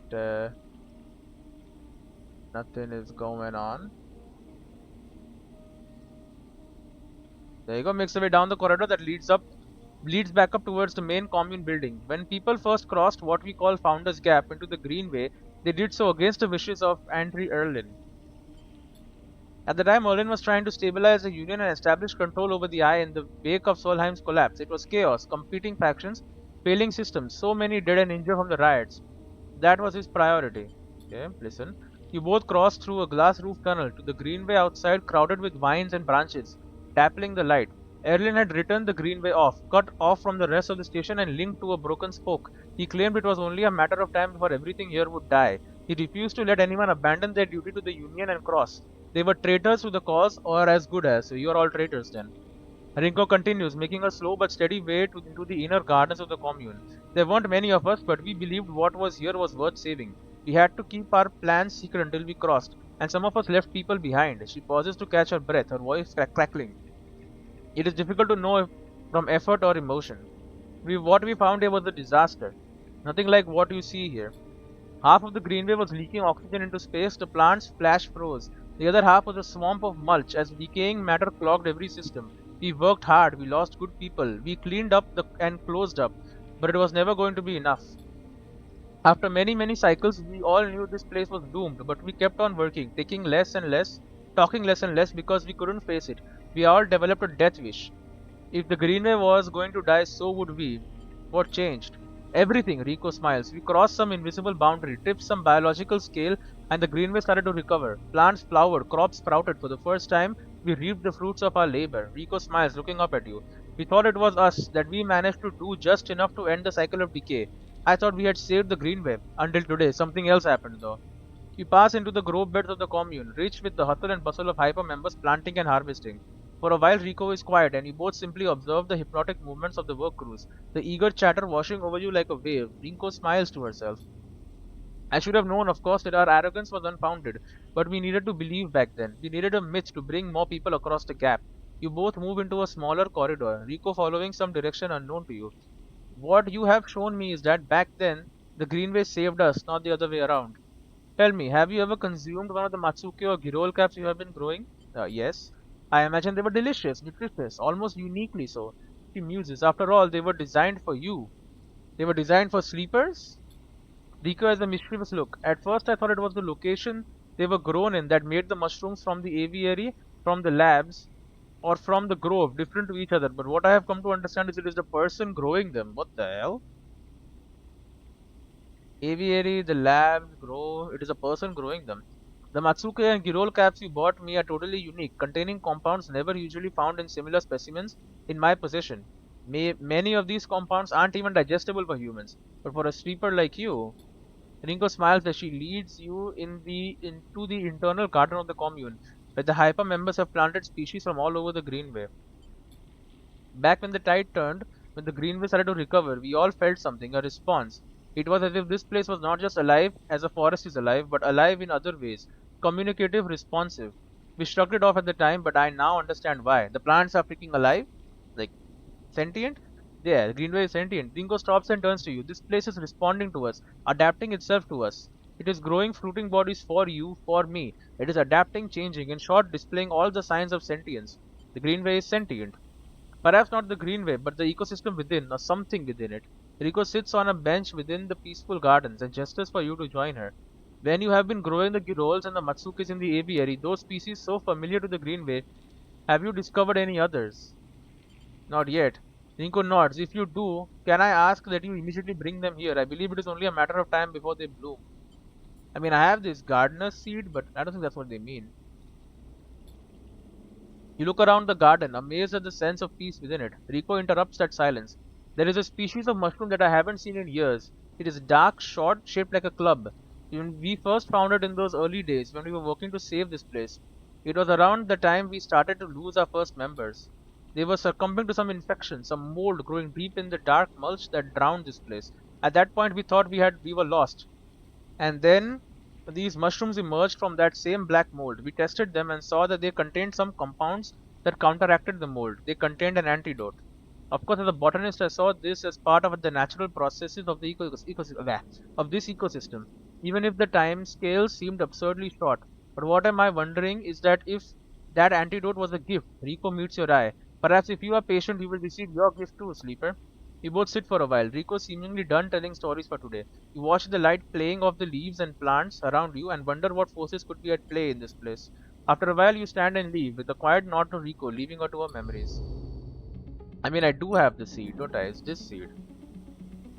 nothing is going on. There you go, makes their way down the corridor that leads back up towards the main commune building. When people first crossed what we call Founder's Gap into the Greenway, they did so against the wishes of Erlin. At the time, Erlin was trying to stabilize the Union and establish control over the Eye in the wake of Solheim's collapse. It was chaos, competing factions, failing systems, so many dead and injured from the riots. That was his priority. Okay, listen. You both crossed through a glass roof tunnel to the greenway outside, crowded with vines and branches, dappling the light. Erlin had ritten the greenway off, cut off from the rest of the station and linked to a broken spoke. He claimed it was only a matter of time before everything here would die. He refused to let anyone abandon their duty to the Union and cross. They were traitors to the cause, or as good as, so you are all traitors then. Rinko continues, making a slow but steady way into the inner gardens of the commune. There weren't many of us, but we believed what was here was worth saving. We had to keep our plans secret until we crossed, and some of us left people behind. She pauses to catch her breath, her voice crackling. It is difficult to know from effort or emotion. What we found here was a disaster. Nothing like what you see here. Half of the greenway was leaking oxygen into space, the plants flash froze. The other half was a swamp of mulch as decaying matter clogged every system. We worked hard, we lost good people, we cleaned up and closed up, but it was never going to be enough. After many cycles, we all knew this place was doomed, but we kept on working, taking less and less, talking less and less because we couldn't face it. We all developed a death wish. If the greenway was going to die, so would we. What changed? Everything, Rico smiles. We crossed some invisible boundary, tipped some biological scale, and the greenway started to recover. Plants flowered, crops sprouted. For the first time, we reaped the fruits of our labor. Rico smiles, looking up at you. We thought it was us, that we managed to do just enough to end the cycle of decay. I thought we had saved the greenway. Until today, something else happened though. You pass into the grove beds of the commune, rich with the hustle and bustle of hyper members planting and harvesting. For a while Rico is quiet and you both simply observe the hypnotic movements of the work crews, the eager chatter washing over you like a wave. Rico smiles to herself. I should have known, of course, that our arrogance was unfounded, but we needed to believe back then. We needed a myth to bring more people across the gap. You both move into a smaller corridor, Rico following some direction unknown to you. What you have shown me is that back then, the Greenway saved us, not the other way around. Tell me, have you ever consumed one of the Matsuke or Girol caps you have been growing? Yes. I imagine they were delicious, nutritious, almost uniquely so. She muses. After all, they were designed for you. They were designed for sleepers? Rico has a mischievous look. At first I thought it was the location they were grown in that made the mushrooms from the aviary, from the labs, or from the grove different to each other. But what I have come to understand is it is the person growing them. What the hell? Aviary, the labs, grove, it is a person growing them. The Matsuke and Girol caps you bought me are totally unique, containing compounds never usually found in similar specimens in my possession. Many of these compounds aren't even digestible for humans, but for a sleeper like you, Ringo smiles as she leads you into the internal garden of the commune, where the hyper members have planted species from all over the Greenway. Back when the tide turned, when the Greenway started to recover, we all felt something, a response. It was as if this place was not just alive as a forest is alive, but alive in other ways, communicative, responsive. We shrugged it off at the time, but I now understand why. The plants are freaking alive? Like, sentient? Yeah, Greenway is sentient. Ringo stops and turns to you. This place is responding to us, adapting itself to us. It is growing fruiting bodies for you, for me. It is adapting, changing, in short, displaying all the signs of sentience. The Greenway is sentient. Perhaps not the Greenway, but the ecosystem within, or something within it. Riko sits on a bench within the peaceful gardens and gestures for you to join her. When you have been growing the Girols and the Matsukis in the aviary, those species so familiar to the Greenway, have you discovered any others? Not yet. Rinko nods. If you do, can I ask that you immediately bring them here? I believe it is only a matter of time before they bloom. I mean, I have this gardener's seed, but I don't think that's what they mean. You look around the garden, amazed at the sense of peace within it. Rico interrupts that silence. There is a species of mushroom that I haven't seen in years. It is dark, short, shaped like a club. When we first found it in those early days when we were working to save this place, it was around the time we started to lose our first members. They were succumbing to some infection, some mold growing deep in the dark mulch that drowned this place. At that point, we thought we were lost. And then these mushrooms emerged from that same black mold. We tested them and saw that they contained some compounds that counteracted the mold. They contained an antidote. Of course, as a botanist, I saw this as part of the natural processes of the of this ecosystem, even if the time scale seemed absurdly short. But what am I wondering is that if that antidote was a gift, Rico meets your eye. Perhaps if you are patient, you will receive your gift too, Sleeper. We both sit for a while, Rico seemingly done telling stories for today. You watch the light playing off the leaves and plants around you and wonder what forces could be at play in this place. After a while, you stand and leave, with a quiet nod to Rico, leaving her to her memories. I mean, I do have the seed, don't I? It's this seed.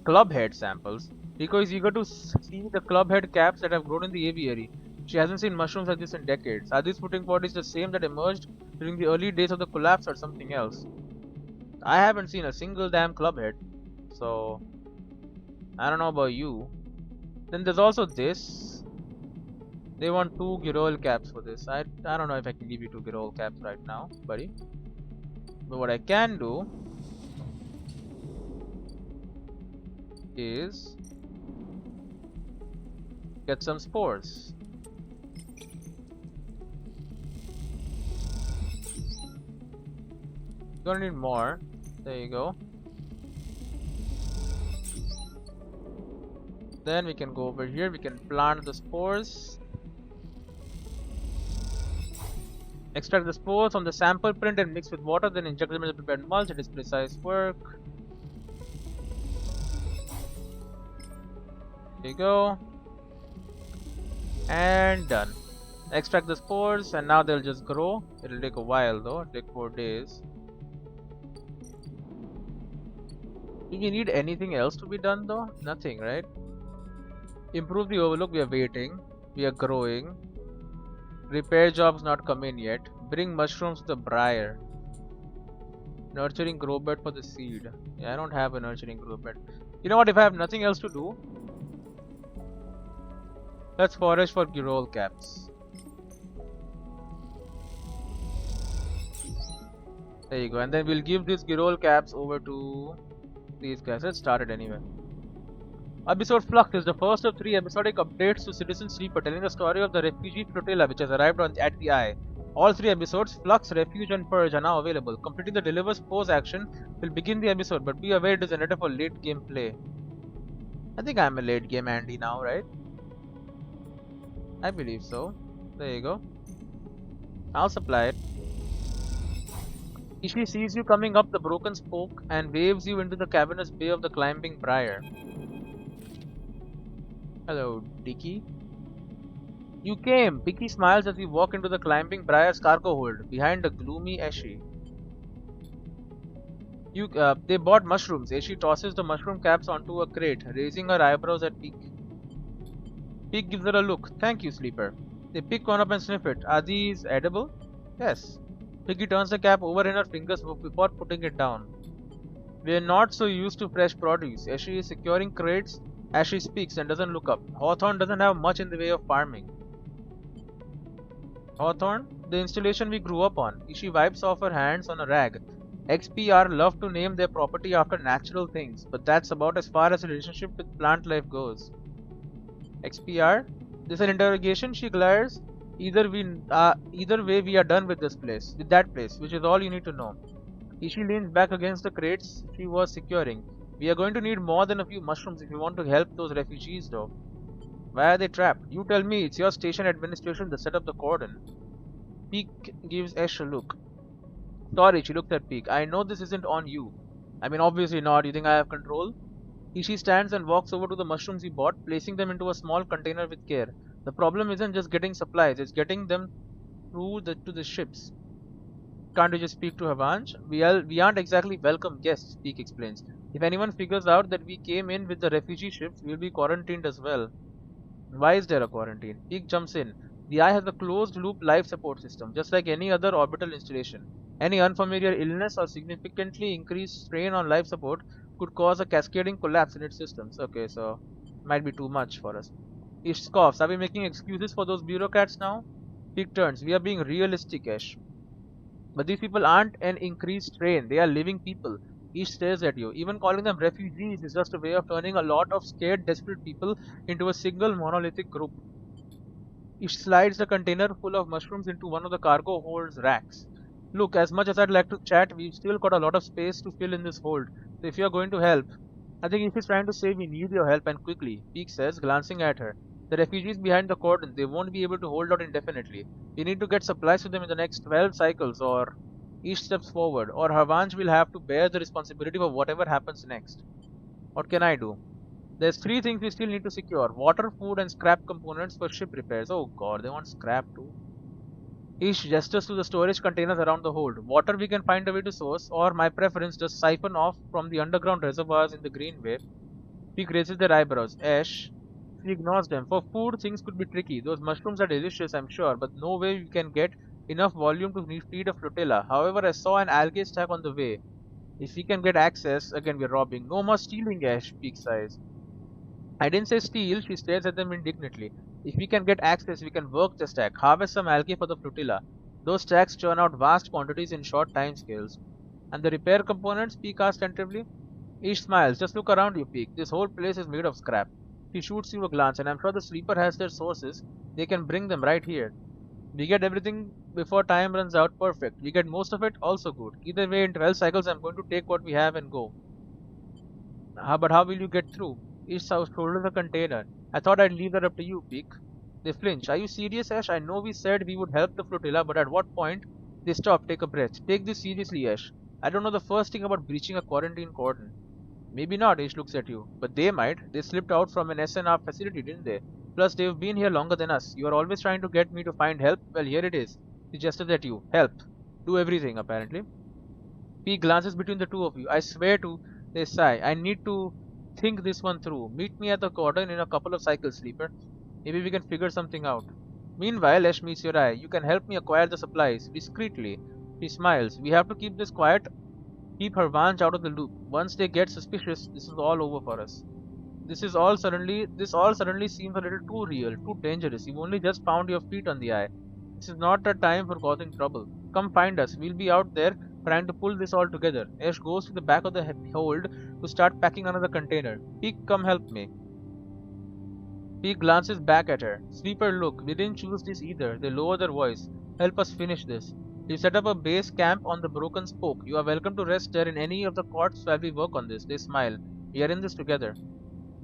Clubhead samples. Rico is eager to see the clubhead caps that have grown in the aviary. She hasn't seen mushrooms like this in decades. Are these fruiting bodies the same that emerged during the early days of the collapse or something else? I haven't seen a single damn clubhead, so I don't know about you. Then there's also this. They want 2 Girol caps for this. I don't know if I can give you 2 Girol caps right now, buddy. But what I can do is get some spores. Gonna need more. There you go. Then we can go over here. We can plant the spores. Extract the spores from the sample print and mix with water. Then inject them in the prepared mulch. It is precise work. There you go. And done. Extract the spores and now they'll just grow. It'll take a while though. It'll take 4 days. Do you need anything else to be done though? Nothing, right? Improve the overlook, we are waiting. We are growing. Repair jobs not come in yet. Bring mushrooms to the briar. Nurturing grow bed for the seed. Yeah, I don't have a nurturing grow bed. You know what, if I have nothing else to do, let's forage for Girol caps. There you go, and then we'll give these Girol caps over to these guys. Let's start it anyway. Episode Flux is the first of 3 episodic updates to Citizen Sleeper, telling the story of the refugee flotilla which has arrived at the Eye. All 3 episodes, Flux, Refuge and Purge, are now available. Completing the Deliver Spores action will begin the episode, but be aware it is intended for late game play. I think I'm a late game Andy now, right? I believe so. There you go. I'll supply it. She sees you coming up the broken spoke and waves you into the cavernous bay of the climbing briar. Hello, Dicky. You came! Dicky smiles as you walk into the climbing briar's cargo hold, behind a gloomy Eshi. They bought mushrooms. Eshi tosses the mushroom caps onto a crate, raising her eyebrows at Peak. Peak gives her a look. Thank you, Sleeper. They pick one up and sniff it. Are these edible? Yes. Piggy turns the cap over in her fingers before putting it down. We are not so used to fresh produce. As she is securing crates as she speaks and doesn't look up. Hawthorne doesn't have much in the way of farming. Hawthorne, the installation we grew up on. She wipes off her hands on a rag. XPR love to name their property after natural things, but that's about as far as a relationship with plant life goes. XPR? This is an interrogation, she glares. Either way we are done with that place, which is all you need to know. Ishi leans back against the crates she was securing. We are going to need more than a few mushrooms if we want to help those refugees though. Why are they trapped? You tell me, it's your station administration that set up the cordon. Peak gives Ash a look. Sorry, she looks at Peak. I know this isn't on you. I mean, obviously not. You think I have control? Ishi stands and walks over to the mushrooms he bought, placing them into a small container with care. The problem isn't just getting supplies, it's getting them to the ships. Can't you just speak to Havanj? We aren't exactly welcome guests, Peak explains. If anyone figures out that we came in with the refugee ships, we'll be quarantined as well. Why is there a quarantine? Peak jumps in. The Eye has a closed-loop life support system, just like any other orbital installation. Any unfamiliar illness or significantly increased strain on life support could cause a cascading collapse in its systems. Okay, so might be too much for us. Ish scoffs. Are we making excuses for those bureaucrats now? Peak turns. We are being realistic, Ish. But these people aren't an increased strain. They are living people. Ish stares at you. Even calling them refugees is just a way of turning a lot of scared, desperate people into a single monolithic group. Ish slides the container full of mushrooms into one of the cargo hold's racks. Look, as much as I'd like to chat, we've still got a lot of space to fill in this hold. So if you're going to help, I think Ish is trying to say we need your help and quickly, Peak says, glancing at her. The refugees behind the cordon, they won't be able to hold out indefinitely. We need to get supplies to them in the next 12 cycles or Ish steps forward, or Havanj will have to bear the responsibility for whatever happens next. What can I do? There's three things we still need to secure. Water, food, and scrap components for ship repairs. Oh god, they want scrap too. Ish gestures to the storage containers around the hold. Water we can find a way to source, or my preference, just siphon off from the underground reservoirs in the Greenway. Peak raises their eyebrows. Ash. She ignores them. For food, things could be tricky. Those mushrooms are delicious, I'm sure, but no way we can get enough volume to feed a flotilla. However, I saw an algae stack on the way. If we can get access, again we're robbing. No more stealing, Ash, Peak sighs. I didn't say steal, she stares at them indignantly. If we can get access, we can work the stack, harvest some algae for the flotilla. Those stacks churn out vast quantities in short time scales. And the repair components, Peak asks tentatively. Ish smiles. Just look around you, Peak. This whole place is made of scrap. She shoots you a glance, and I'm sure the sleeper has their sources. They can bring them right here. We get everything before time runs out, perfect. We get most of it, also good. Either way, in 12 cycles, I'm going to take what we have and go. But how will you get through? Ish shoulders a container. I thought I'd leave that up to you, Peak. They flinch. Are you serious, Ash? I know we said we would help the flotilla, but at what point? They stop, take a breath. Take this seriously, Ash. I don't know the first thing about breaching a quarantine cordon. Maybe not, Ish looks at you. But they might. They slipped out from an SNR facility, didn't they? Plus, they've been here longer than us. You are always trying to get me to find help. Well, here it is. He gestures at you. Help. Do everything, apparently. Peak glances between the two of you. I swear to, they sigh. I need to think this one through. Meet me at the cordon in a couple of cycles, Sleeper. Maybe we can figure something out. Meanwhile, Ash meets your eye. You can help me acquire the supplies, discreetly. He smiles. We have to keep this quiet. Keep Havanj out of the loop. Once they get suspicious, this is all over for us. This all suddenly seems a little too real, too dangerous. You've only just found your feet on the eye. This is not a time for causing trouble. Come find us. We'll be out there trying to pull this all together. Ash goes to the back of the hold to start packing another container. Peak, come help me. Peak glances back at her. Sleeper, look, we didn't choose this either. They lower their voice. Help us finish this. We've set up a base camp on the broken spoke. You are welcome to rest there in any of the cots while we work on this. They smile. We are in this together.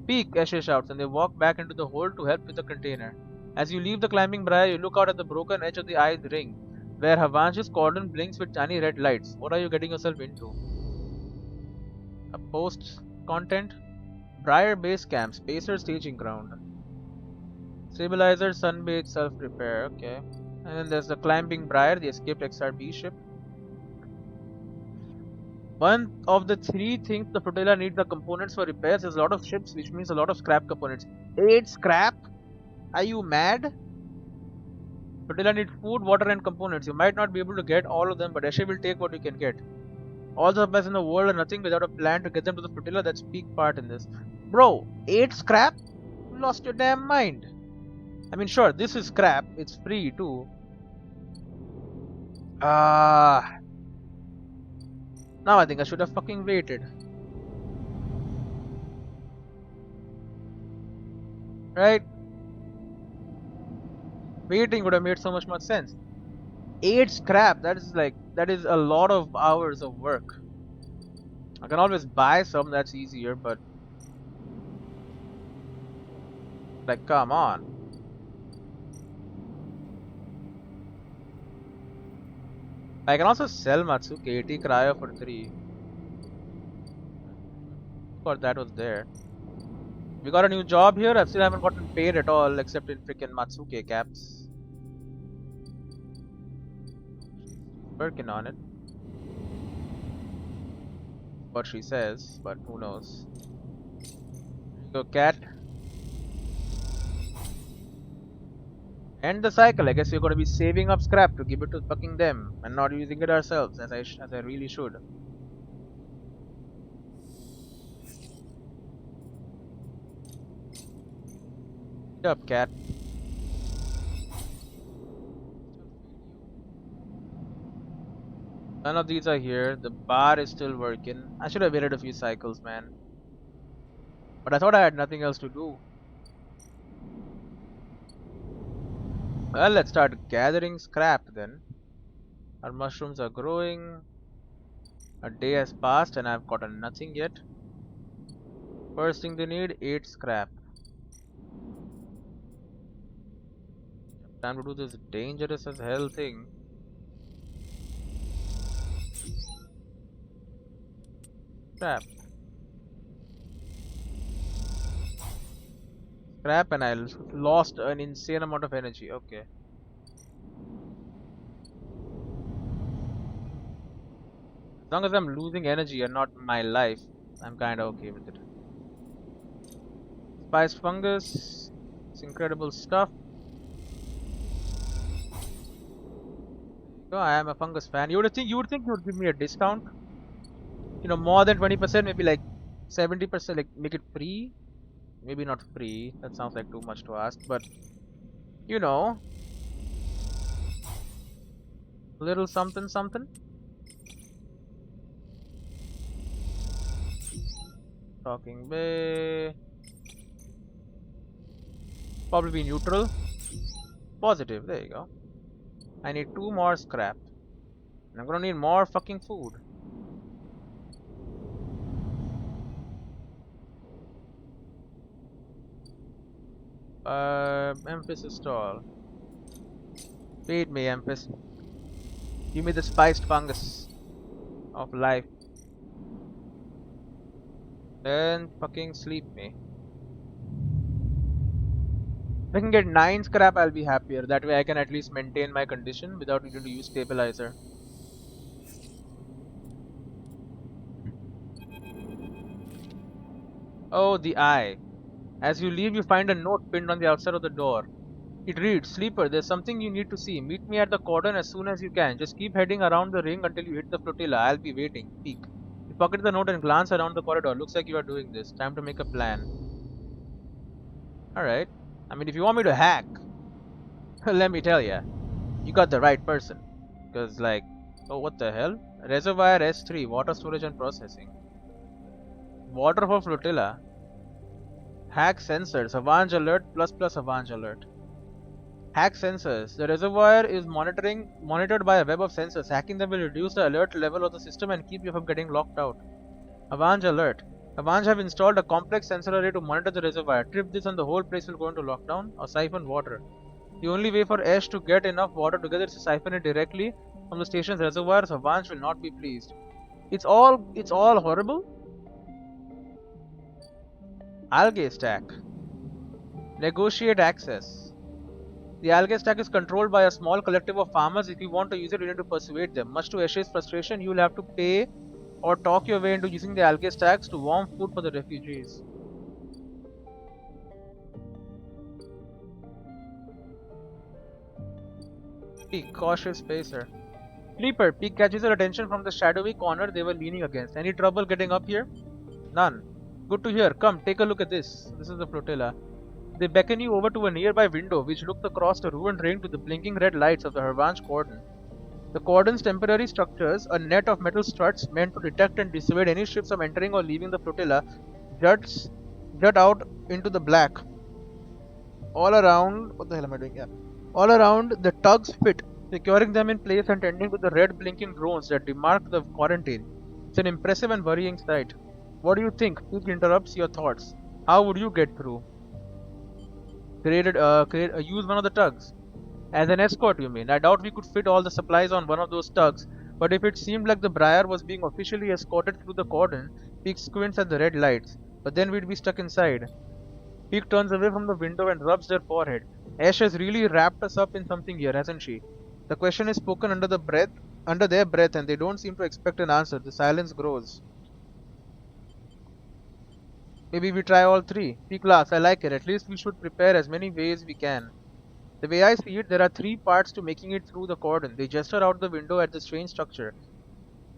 Peak, Ashe shouts, and they walk back into the hold to help with the container. As you leave the climbing briar, you look out at the broken edge of the eye's ring, where Havanj's cordon blinks with tiny red lights. What are you getting yourself into? A post content? Briar Base Camp, Spacer Staging Ground. Stabilizer, Sunbathe, Self-Repair, okay. And then there's the Climbing Briar, the escaped XRB ship. One of the three things the flotilla needs are components for repairs. There's a lot of ships, which means a lot of scrap components. 8 scrap? Are you mad? Flotilla need food, water and components. You might not be able to get all of them, but Eshe will take what you can get. All the supplies in the world are nothing without a plan to get them to the flotilla. That's peak part in this. Bro, 8 scrap? You lost your damn mind. I mean, sure, this is scrap. It's free too. Now I think I should have fucking waited. Right? Waiting would have made so much more sense. 8 scrap, that is a lot of hours of work. I can always buy some, that's easier, but like, come on. I can also sell Matsuke 80 cryo for 3. Thought that was there. We got a new job here. I still haven't gotten paid at all except in freaking Matsuke caps. Working on it. What she says, but who knows. Go cat. End the cycle. I guess we're gonna be saving up scrap to give it to fucking them and not using it ourselves as I really should. Get up, cat. None of these are here. The bar is still working. I should have waited a few cycles, man. But I thought I had nothing else to do. Well, let's start gathering scrap then. Our mushrooms are growing. A day has passed and I've gotten nothing yet. First thing they need, 8 scrap. Time to do this dangerous as hell thing. Scrap. Scrap and I lost an insane amount of energy. Okay. As long as I'm losing energy and not my life, I'm kinda okay with it. Spiced fungus. It's incredible stuff. Oh, I am a fungus fan. You would think you would give me a discount. You know, more than 20%, maybe like 70%, like make it free. Maybe not free, that sounds like too much to ask, but you know, a little something something. Talking bay. Probably be neutral. Positive, there you go. I need 2 more scrap. And I'm gonna need more fucking food. Memphis stall. Feed me, Memphis. Give me the spiced fungus of life. Then fucking sleep me. If I can get 9 scrap, I'll be happier. That way I can at least maintain my condition without needing to use stabilizer. Oh, the eye. As you leave, you find a note pinned on the outside of the door. It reads, Sleeper, there's something you need to see. Meet me at the cordon as soon as you can. Just keep heading around the ring until you hit the flotilla. I'll be waiting. Peek. You pocket the note and glance around the corridor. Looks like you are doing this. Time to make a plan. Alright. I mean, if you want me to hack, let me tell ya, you got the right person. Because, like, oh, what the hell? Reservoir S3, water storage and processing. Water for flotilla. Hack sensors, Avange alert plus Avange alert. Hack sensors. The reservoir is monitored by a web of sensors. Hacking them will reduce the alert level of the system and keep you from getting locked out. Avange alert. Avange have installed a complex sensor array to monitor the reservoir. Trip this and the whole place will go into lockdown or siphon water. The only way for Ash to get enough water together is to siphon it directly from the station's reservoirs. Avange will not be pleased. It's all horrible. Algae stack. Negotiate access. The algae stack is controlled by a small collective of farmers. If you want to use it, you need to persuade them. Much to Eshe's frustration, you will have to pay or talk your way into using the algae stacks to warm food for the refugees. Peak, cautious pacer. Sleeper, Peak catches your attention from the shadowy corner they were leaning against. Any trouble getting up here? None. Good to hear. Come, take a look at this. This is the flotilla. They beckon you over to a nearby window which looks across the ruined ring to the blinking red lights of the Hervange cordon. The cordon's temporary structures, a net of metal struts meant to detect and dissuade any ships from entering or leaving the flotilla, jut out into the black. All around, what the hell am I doing? Yeah. All around, the tugs fit, securing them in place and tending to the red blinking drones that demark the quarantine. It's an impressive and worrying sight. What do you think? Peak interrupts your thoughts. How would you get through? Use one of the tugs. As an escort, you mean? I doubt we could fit all the supplies on one of those tugs, but if it seemed like the Briar was being officially escorted through the cordon, Peak squints at the red lights, but then we'd be stuck inside. Peak turns away from the window and rubs their forehead. Ash has really wrapped us up in something here, hasn't she? The question is spoken under their breath, and they don't seem to expect an answer. The silence grows. Maybe we try all three. Peak laughs. I like it. At least we should prepare as many ways we can. The way I see it, there are three parts to making it through the cordon. They gesture out the window at the strange structure.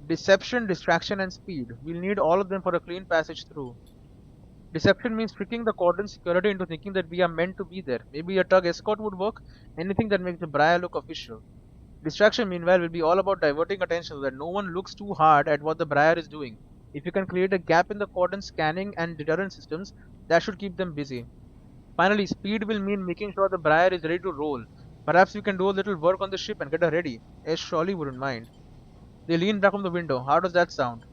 Deception, distraction, and speed. We'll need all of them for a clean passage through. Deception means tricking the cordon security into thinking that we are meant to be there. Maybe a tug escort would work. Anything that makes the Briar look official. Distraction, meanwhile, will be all about diverting attention so that no one looks too hard at what the Briar is doing. If you can create a gap in the cordon scanning and deterrent systems, that should keep them busy. Finally, speed will mean making sure the Briar is ready to roll. Perhaps we can do a little work on the ship and get her ready. Ash surely wouldn't mind. They lean back from the window. How does that sound?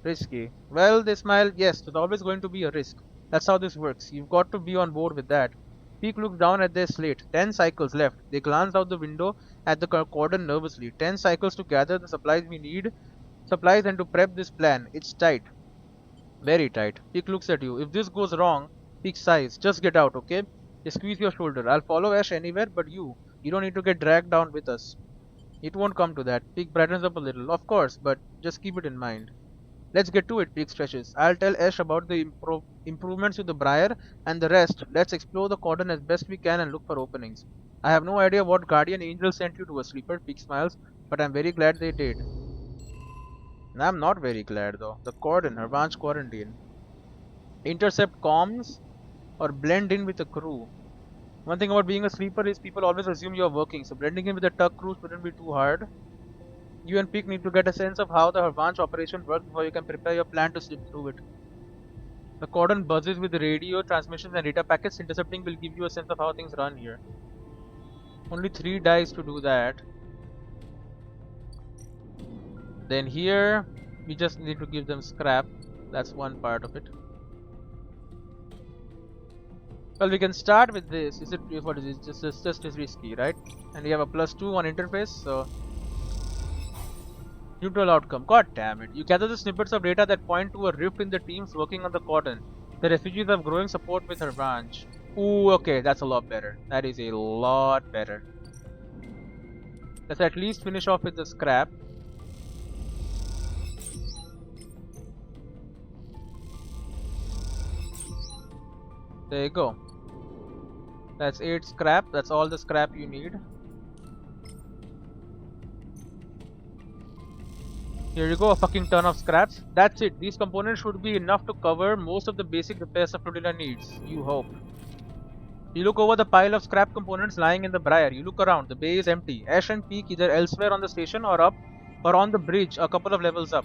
Risky. Well, they smile. Yes, there's always going to be a risk. That's how this works. You've got to be on board with that. Peak looks down at their slate. 10 cycles left. They glance out the window at the cordon nervously. 10 cycles to gather the supplies we need. Supplies and to prep this plan. It's tight. Very tight. Peak looks at you. If this goes wrong, Peak sighs. Just get out, okay? They squeeze your shoulder. I'll follow Ash anywhere but you. You don't need to get dragged down with us. It won't come to that. Peak brightens up a little. Of course, but just keep it in mind. Let's get to it, Peak stretches. I'll tell Ash about the improvements to the Briar, and the rest, let's explore the cordon as best we can and look for openings. I have no idea what guardian angel sent you to a sleeper, Peak smiles, but I'm very glad they did. And I'm not very glad though. The cordon, Hervange quarantine. Intercept comms or blend in with the crew. One thing about being a sleeper is people always assume you're working, so blending in with the tug crew shouldn't be too hard. You and Peak need to get a sense of how the Hervange operation works before you can prepare your plan to slip through it. The cordon buzzes with radio transmissions and data packets. Intercepting will give you a sense of how things run here. Only 3 dice to do that. Then here, we just need to give them scrap. That's one part of it. Well, we can start with this. Is it what is it? Just is risky, right? And we have a +2 on interface, so neutral outcome. God damn it. You gather the snippets of data that point to a rift in the teams working on the cordon. The refugees have growing support with Hervange. Ooh, okay, that's a lot better. That is a lot better. Let's at least finish off with the scrap. There you go. That's 8 scrap. That's all the scrap you need. Here you go, a fucking ton of scraps. That's it. These components should be enough to cover most of the basic repairs the flotilla needs. You hope. You look over the pile of scrap components lying in the Briar. You look around. The bay is empty. Ash and Peak either elsewhere on the station or up or on the bridge a couple of levels up.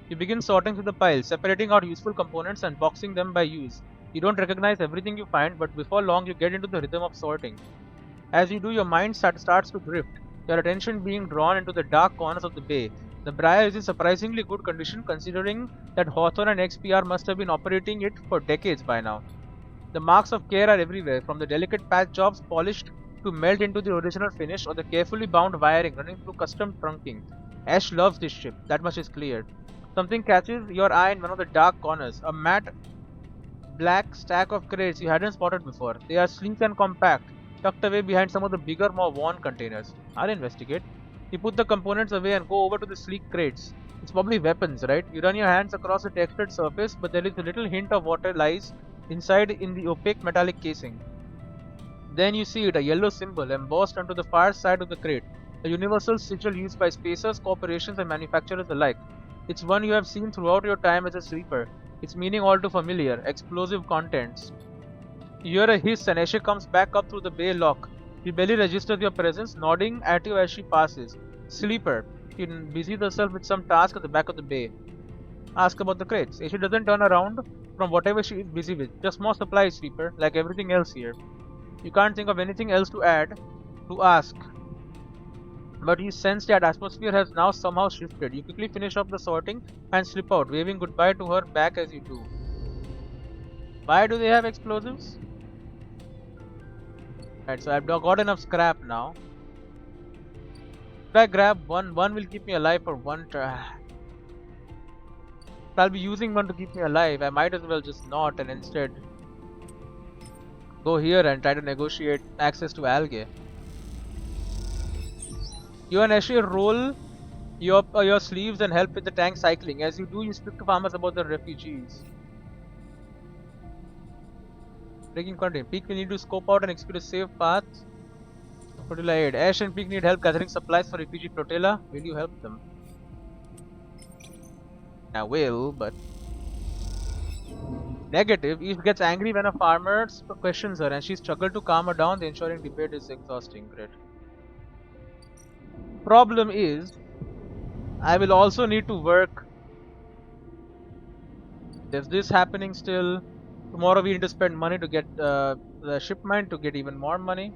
You begin sorting through the pile, separating out useful components and boxing them by use. You don't recognize everything you find, but before long you get into the rhythm of sorting. As you do, your mind starts to drift, your attention being drawn into the dark corners of the bay. The Briar is in surprisingly good condition considering that Hawthorne and XPR must have been operating it for decades by now. The marks of care are everywhere, from the delicate patch jobs polished to melt into the original finish or the carefully bound wiring running through custom trunking. Ash loves this ship, that much is clear. Something catches your eye in one of the dark corners, a matte black stack of crates you hadn't spotted before. They are sleek and compact, tucked away behind some of the bigger, more worn containers. I'll investigate. You put the components away and go over to the sleek crates. It's probably weapons, right? You run your hands across the textured surface, but there is a little hint of water lies inside in the opaque metallic casing. Then you see it, a yellow symbol embossed onto the far side of the crate, a universal sigil used by spacers, corporations, and manufacturers alike. It's one you have seen throughout your time as a sleeper. Its meaning all too familiar. Explosive contents. You hear a hiss and Eshe comes back up through the bay lock. She barely registers your presence, nodding at you as she passes. Sleeper. She busies herself with some task at the back of the bay. Ask about the crates. Eshe doesn't turn around from whatever she is busy with. Just more supplies, sleeper, like everything else here. You can't think of anything else to add, to ask. But you sense that atmosphere has now somehow shifted. You quickly finish up the sorting and slip out, waving goodbye to her back as you do. Why do they have explosives? Right, so I've got enough scrap now. If I grab one will keep me alive for one turn. I'll be using one to keep me alive. I might as well just not and instead go here and try to negotiate access to algae. You and Eshe roll your sleeves and help with the tank cycling. As you do, you speak to farmers about the refugees. Breaking content. Peak will need to scope out and execute a safe path. Flotilla aid. Ash and Peak need help gathering supplies for refugee flotilla. Will you help them? I will, but... Negative. Eve gets angry when a farmer questions her and she struggles to calm her down. The ensuring debate is exhausting. Great. Problem is, I will also need to work. There's this happening still. Tomorrow we need to spend money to get the shipment to get even more money.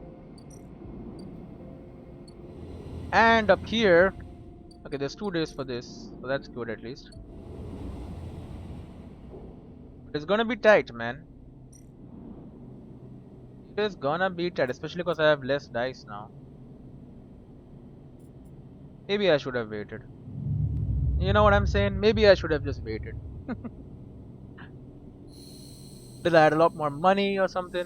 And up here, okay, there's 2 days for this, so that's good at least. It's gonna be tight, man. It is gonna be tight, especially because I have less dice now. Maybe I should have waited. You know what I'm saying? Maybe I should have just waited. Did I add a lot more money or something?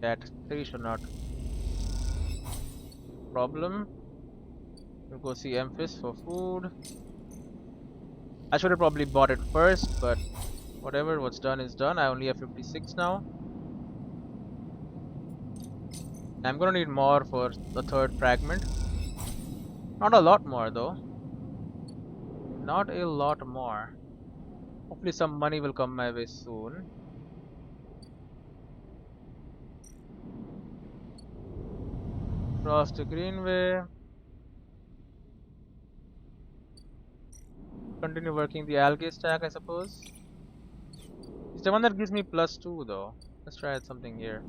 That they should not. Problem. We'll go see Memphis for food. I should have probably bought it first, but whatever, what's done is done. I only have 56 now. I'm gonna need more for the 3rd fragment. Not a lot more though. Not a lot more. Hopefully some money will come my way soon. Cross to Greenway. Continue working the algae stack, I suppose. It's the one that gives me +2 though. Let's try something here.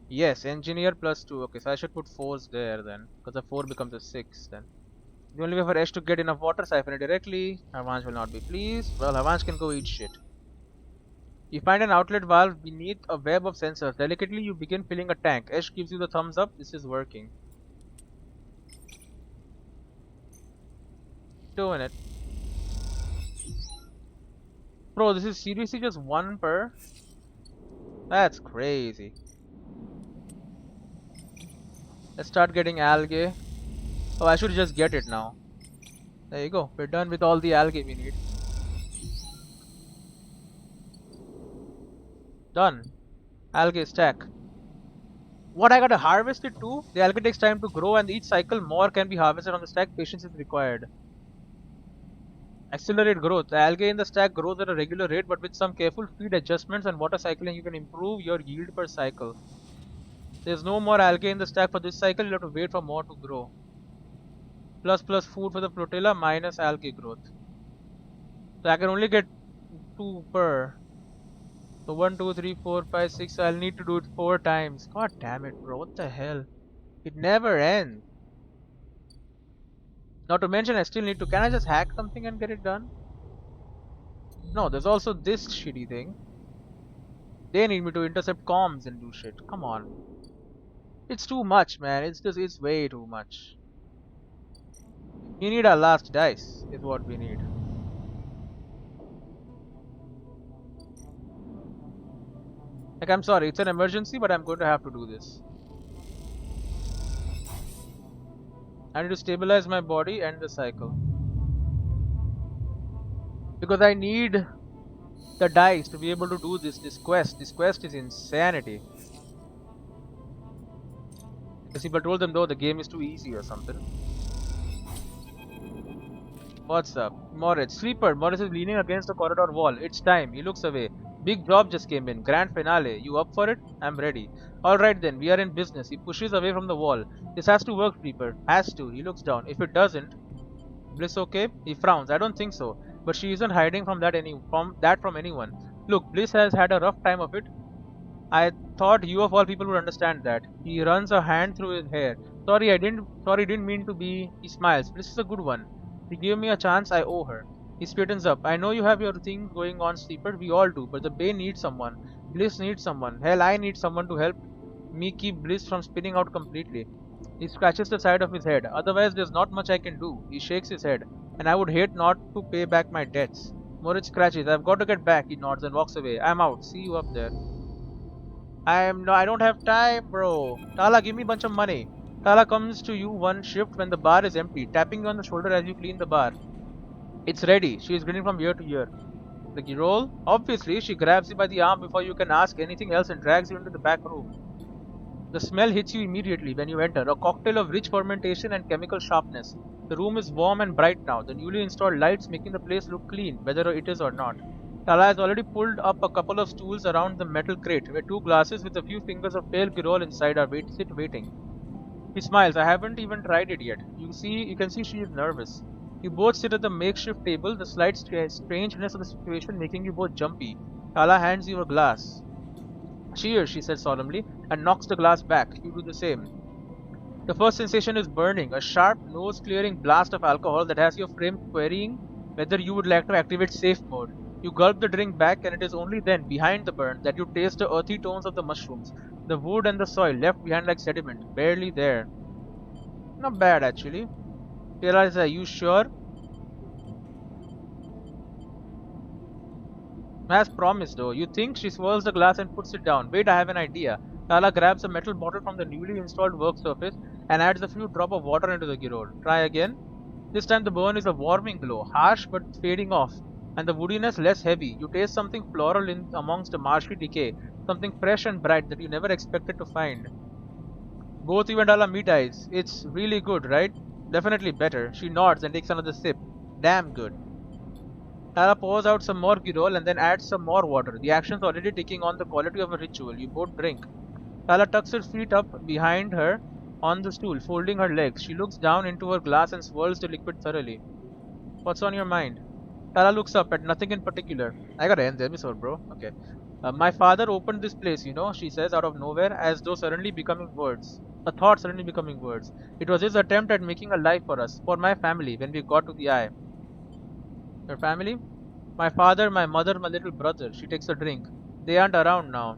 Yes, engineer +2. Okay, so I should put 4s there then, because the 4 becomes a 6 then. The only way for Ash to get enough water, siphon it directly. Havanch will not be pleased. Well, Havanch can go eat shit. You find an outlet valve beneath a web of sensors. Delicately, you begin filling a tank. Ash gives you the thumbs up. This is working. Doing it. Bro, this is seriously just 1 per? That's crazy. Let's start getting algae. Oh, I should just get it now. There you go. We're done with all the algae we need. Done. Algae stack. What, I gotta harvest it too? The algae takes time to grow and each cycle more can be harvested on the stack. Patience is required. Accelerate growth. The algae in the stack grows at a regular rate, but with some careful feed adjustments and water cycling you can improve your yield per cycle. There's no more algae in the stack for this cycle. You'll have to wait for more to grow. Plus food for the flotilla minus algae growth. So I can only get 2 per. So 1, 2, 3, 4, 5, 6. So I'll need to do it 4 times. God damn it, bro. What the hell? It never ends. Not to mention I still need to... Can I just hack something and get it done? No, there's also this shitty thing. They need me to intercept comms and do shit. Come on. It's too much, man. It's way too much. We need our last dice, is what we need. Like, I'm sorry, it's an emergency, but I'm going to have to do this. I need to stabilize my body and the cycle. Because I need The dice to be able to do this quest. This quest is insanity. Because people told them though the game is too easy or something. What's up? Moritz. Sleeper. Moritz is leaning against the corridor wall. It's time. He looks away. Big job just came in. Grand finale. You up for it? I'm ready. Alright then, we are in business. He pushes away from the wall. This has to work, Sleeper. Has to. He looks down. If it doesn't, Bliss okay? He frowns. I don't think so. But she isn't hiding from from anyone. Look, Bliss has had a rough time of it. I thought you of all people would understand that. He runs a hand through his hair. Didn't mean to be. He smiles. Bliss is a good one. She gave me a chance I owe her. He straightens up. I know you have your thing going on, Sleeper. We all do. But the Bay needs someone. Bliss needs someone. Hell, I need someone to help me keep Bliss from spinning out completely. He scratches the side of his head. Otherwise, there's not much I can do. He shakes his head. And I would hate not to pay back my debts. Moritz scratches. I've got to get back. He nods and walks away. I'm out. See you up there. I don't have time, bro. Tala, give me a bunch of money. Tala comes to you one shift when the bar is empty, tapping you on the shoulder as you clean the bar. It's ready. She is grinning from ear to ear. The roll? Obviously, she grabs you by the arm before you can ask anything else and drags you into the back room. The smell hits you immediately when you enter, a cocktail of rich fermentation and chemical sharpness. The room is warm and bright now, the newly installed lights making the place look clean, whether it is or not. Tala has already pulled up a couple of stools around the metal crate, where two glasses with a few fingers of pale Girol inside are waiting. He smiles. I haven't even tried it yet. You can see she is nervous. You both sit at the makeshift table, the slight strangeness of the situation making you both jumpy. Tala hands you a glass. Cheers, she says solemnly, and knocks the glass back. You do the same. The first sensation is burning, a sharp, nose-clearing blast of alcohol that has your frame querying whether you would like to activate safe mode. You gulp the drink back, and it is only then, behind the burn, that you taste the earthy tones of the mushrooms, the wood and the soil left behind like sediment, barely there. Not bad, actually. Tala says, are you sure? As promised, though. You think she swirls the glass and puts it down. Wait, I have an idea. Tala grabs a metal bottle from the newly installed work surface and adds a few drops of water into the Girol. Try again. This time the burn is a warming glow, harsh but fading off, and the woodiness less heavy. You taste something floral in amongst the marshy decay, something fresh and bright that you never expected to find. Both you and Tala meet eyes. It's really good, right? Definitely better. She nods and takes another sip. Damn good. Tala pours out some more Girol and then adds some more water. The action's already taking on the quality of a ritual. You both drink. Tala tucks her feet up behind her on the stool, folding her legs. She looks down into her glass and swirls the liquid thoroughly. What's on your mind? Tala looks up at nothing in particular. I gotta end the episode, bro. Okay. My father opened this place, she says out of nowhere, as though suddenly becoming words. A thought suddenly becoming words. It was his attempt at making a life for us, for my family, when we got to the eye. Your family? My father, my mother, my little brother. She takes a drink. They aren't around now.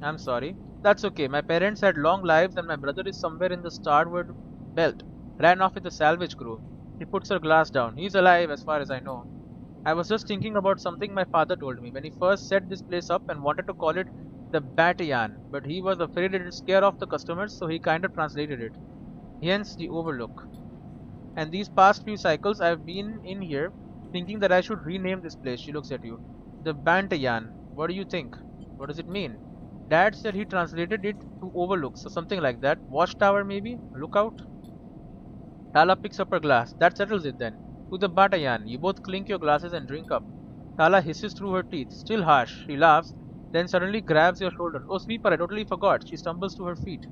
I'm sorry. That's okay. My parents had long lives and my brother is somewhere in the starboard belt. Ran off with the salvage crew. He puts her glass down. He's alive as far as I know. I was just thinking about something my father told me when he first set this place up and wanted to call it the Batayan, but he was afraid it would scare off the customers, so he kind of translated it. Hence the Overlook. And these past few cycles I've been in here thinking that I should rename this place. She looks at you. The Bantayan. What do you think? What does it mean? Dad said he translated it to Overlook, so something like that. Watchtower maybe? Lookout? Tala picks up her glass. That settles it then. To the Batayan. You both clink your glasses and drink up. Tala hisses through her teeth. Still harsh. She laughs, then suddenly grabs your shoulder. Oh, Sweeper, I totally forgot. She stumbles to her feet.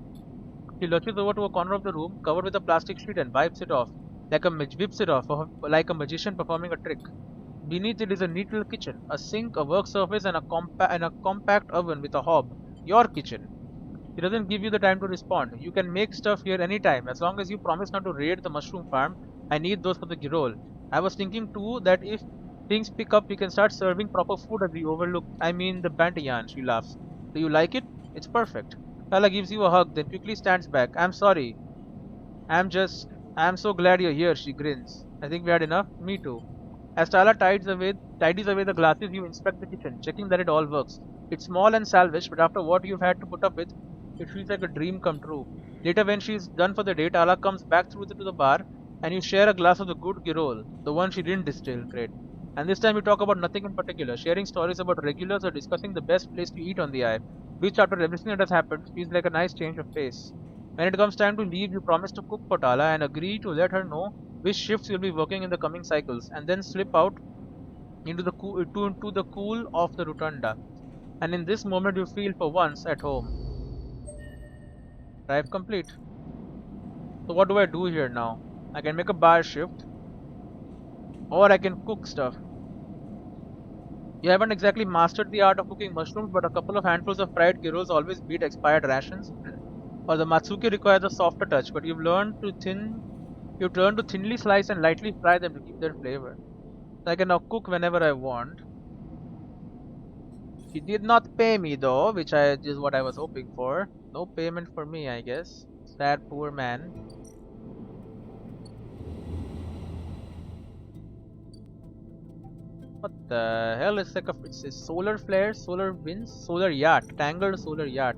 She lurches over to a corner of the room, covered with a plastic sheet, and wipes it off. Whips it off, like a magician performing a trick. Beneath it is a neat little kitchen, a sink, a work surface, and a compact oven with a hob. Your kitchen. She doesn't give you the time to respond. You can make stuff here anytime, as long as you promise not to raid the mushroom farm. I need those for the Girol. I was thinking too that if things pick up, we can start serving proper food at the Overlook. The Bantayan. She laughs. Do you like it? It's perfect. Tala gives you a hug, then quickly stands back. I'm sorry. I'm so glad you're here, she grins. I think we had enough? Me too. As Tala tidies away the glasses, you inspect the kitchen, checking that it all works. It's small and salvaged, but after what you've had to put up with, it feels like a dream come true. Later, when she's done for the day, Tala comes back through to the bar, and you share a glass of the good Girol, the one she didn't distill. Great. And this time we talk about nothing in particular, sharing stories about regulars or discussing the best place to eat on the eye, which after everything that has happened feels like a nice change of pace. When it comes time to leave, you promise to cook for Tala and agree to let her know which shifts you'll be working in the coming cycles, and then slip out into the cool of the rotunda. And in this moment, you feel for once at home. Drive complete. So what do I do here now? I can make a bar shift, or I can cook stuff. You haven't exactly mastered the art of cooking mushrooms, but a couple of handfuls of fried gyros always beat expired rations. Or the matsuke requires a softer touch, but you've learned to thinly slice and lightly fry them to keep their flavor. So I can now cook whenever I want. She did not pay me though, which is what I was hoping for. No payment for me, I guess. Sad poor man. What the hell is like it's a solar flare, solar winds, solar yacht, tangled solar yacht.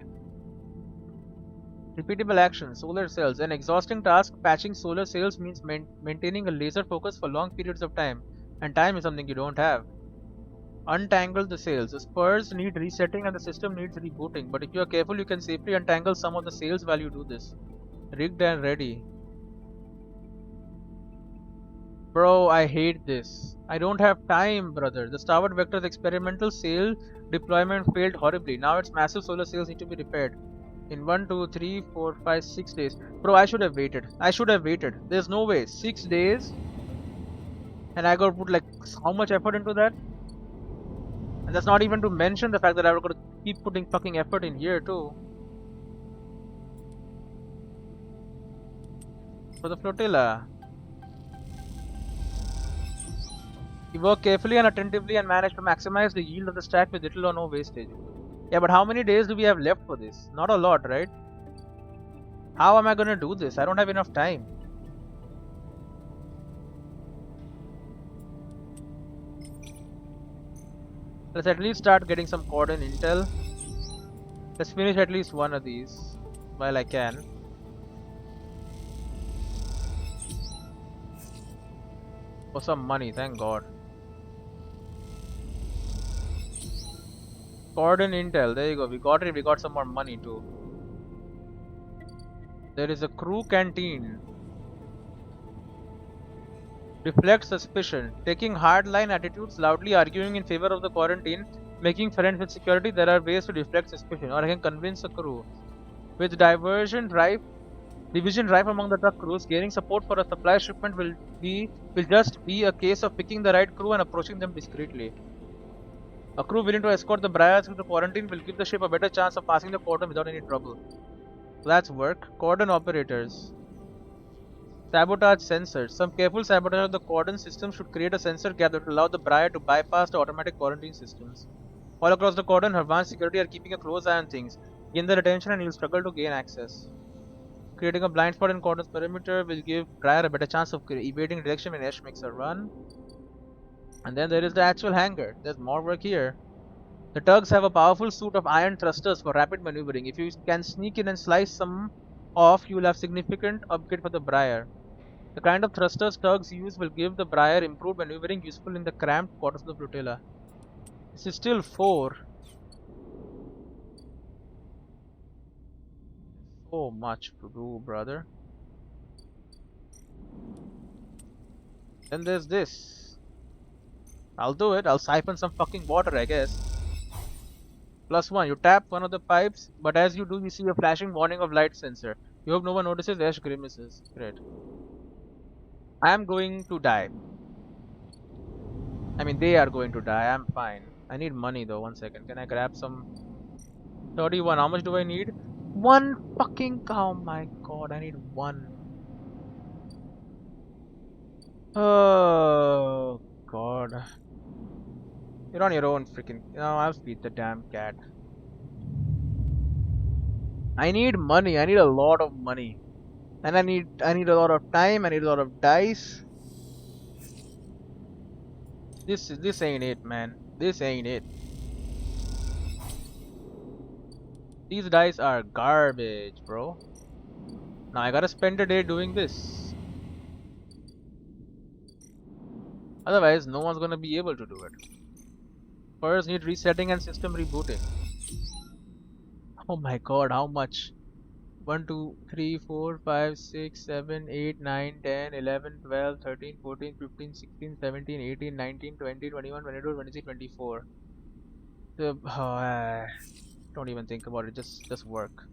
Repeatable action, solar cells. An exhausting task, patching solar sails means maintaining a laser focus for long periods of time. And time is something you don't have. Untangle the sails. The spurs need resetting and the system needs rebooting. But if you are careful, you can safely untangle some of the sails while you do this. Rigged and ready. Bro, I hate this. I don't have time, brother. The Starboard Vector's experimental sail deployment failed horribly. Now its massive solar sails need to be repaired. In 1, 2, 3, 4, 5, 6 days. Bro, I should have waited. I should have waited. There's no way. 6 days. And I gotta put like how much effort into that? And that's not even to mention the fact that I've got to keep putting fucking effort in here too. For the flotilla. You work carefully and attentively and manage to maximize the yield of the stack with little or no wastage. Yeah, but how many days do we have left for this? Not a lot, right? How am I gonna do this? I don't have enough time. Let's at least start getting some cordon intel. Let's finish at least one of these while I can. For some money, thank God. Cordon intel, there you go. We got it. We got some more money too. There is a crew canteen. Reflect suspicion. Taking hardline attitudes, loudly arguing in favor of the quarantine, making friends with security. There are ways to deflect suspicion, or I can convince a crew. With division rife among the truck crews, gaining support for a supply shipment will just be a case of picking the right crew and approaching them discreetly. A crew willing to escort the Briars through the quarantine will give the ship a better chance of passing the cordon without any trouble. So that's work. Cordon operators. Sabotage sensors. Some careful sabotage of the cordon system should create a sensor gap that will allow the Briar to bypass the automatic quarantine systems. All across the cordon, advanced security are keeping a close eye on things. Gain their attention and you'll struggle to gain access. Creating a blind spot in cordon's perimeter will give Briar a better chance of evading detection when Ash makes a run. And then there is the actual hangar. There's more work here. The tugs have a powerful suit of iron thrusters for rapid maneuvering. If you can sneak in and slice some off, you will have significant upgrade for the Briar. The kind of thrusters tugs use will give the Briar improved maneuvering useful in the cramped quarters of the flotilla. This is still 4. So much to do, brother. Then there's this. I'll do it. I'll siphon some fucking water, I guess. +1. You tap one of the pipes, but as you do, you see a flashing warning of light sensor. You hope no one notices. Ash grimaces. Great. I am going to die. I mean, they are going to die. I'm fine. I need money though. 1 second. Can I grab some? 31. How much do I need? 1 fucking cow. Oh my God. I need 1. Oh God. You're on your own, freaking. No, I'll feed the damn cat. I need money. I need a lot of money, and I need a lot of time. I need a lot of dice. This ain't it, man. This ain't it. These dice are garbage, bro. Now I gotta spend a day doing this. Otherwise, no one's gonna be able to do it. First, need resetting and system rebooting. Oh my god, how much? 1, 2, 3, 4, 5, 6, 7, 8, 9, 10, 11, 12, 13, 14, 15, 16, 17, 18, 19, 20, 21, 22, 23, 24. Don't even think about it, just work.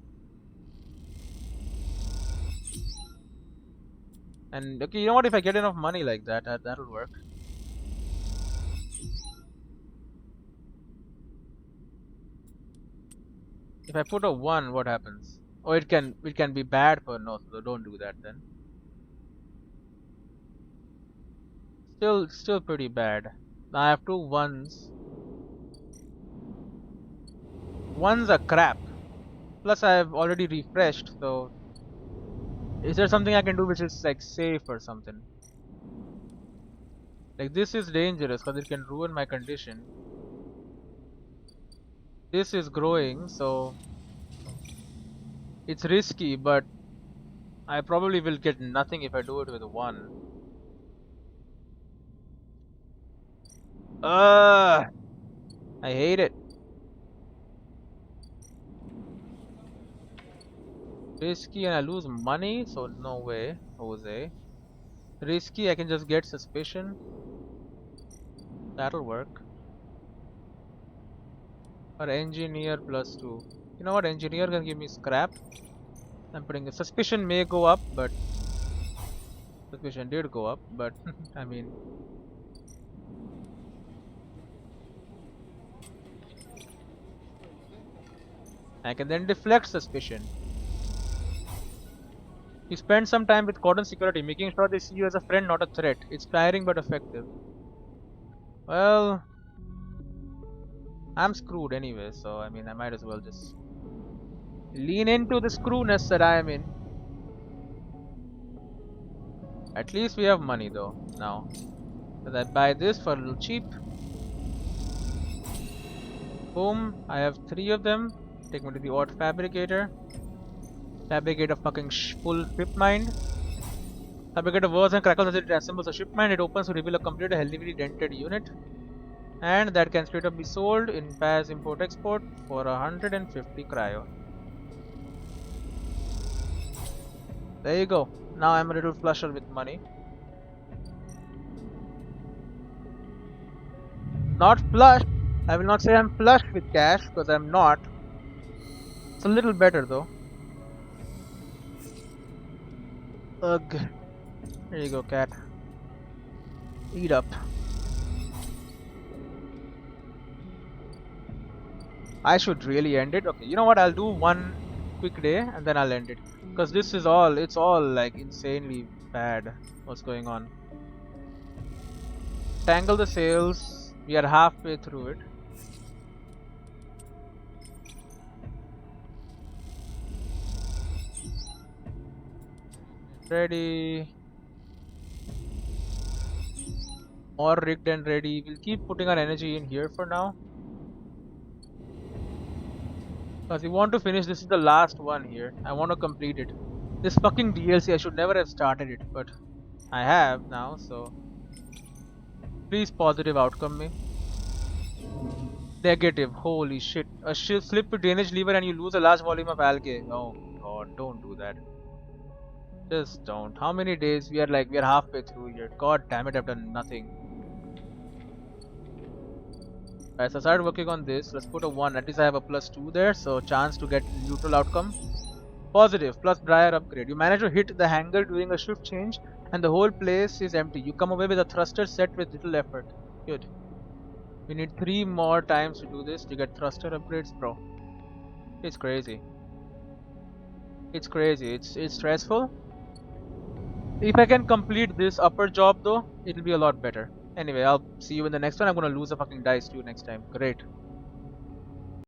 And okay, you know what, if I get enough money like that, that'll work. If I put a 1, what happens? Oh, it can be bad for no, so don't do that then. Still pretty bad. Now I have 2 1s. 1s are crap. Plus I've already refreshed, so is there something I can do which is like safe or something? Like this is dangerous because it can ruin my condition. This is growing, so it's risky, but I probably will get nothing if I do it with 1. I hate it. Risky and I lose money, so no way, Jose. Risky, I can just get suspicion. That'll work. Or engineer plus 2. You know what? Engineer can give me scrap. I'm putting a suspicion may go up, but suspicion did go up, but I mean. I can then deflect suspicion. You spend some time with cordon security, making sure they see you as a friend, not a threat. It's tiring but effective. Well, I'm screwed anyway, so I mean, I might as well just lean into the screwness that I am in. At least we have money though, now. Because I buy this for a little cheap. Boom, I have 3 of them. Take me to the odd fabricator. Fabricate a fucking full ship mind. Fabricate a words and crackles as it assembles a ship mind. It opens to reveal a completely heavily dented unit. And that can straight up be sold in PAS import export for 150 cryo. There you go. Now I'm a little flusher with money. Not flush. I will not say I'm flush with cash because I'm not. It's a little better though. Ugh. There you go, cat. Eat up. I should really end it. Okay, you know what? I'll do one quick day and then I'll end it. Because this is all, it's all like insanely bad. What's going on? Tangle the sails. We are halfway through it. Ready. More rigged and ready. We'll keep putting our energy in here for now. Because we want to finish. This is the last one here. I want to complete it. This fucking DLC, I should never have started it, but I have now, so please positive outcome me. Negative. Holy shit. A slip with drainage lever and you lose a large volume of algae. Oh god, don't do that. Just don't. How many days? We are halfway through here. God damn it, I've done nothing. Alright, so I started working on this. Let's put a 1. At least I have a +2 there, so chance to get neutral outcome. Positive, plus dryer upgrade. You manage to hit the hangar during a shift change and the whole place is empty. You come away with a thruster set with little effort. Good. We need 3 more times to do this to get thruster upgrades, bro. It's crazy. It's crazy. It's stressful. If I can complete this upper job though, it'll be a lot better. Anyway, I'll see you in the next one. I'm gonna lose a fucking dice too next time. Great.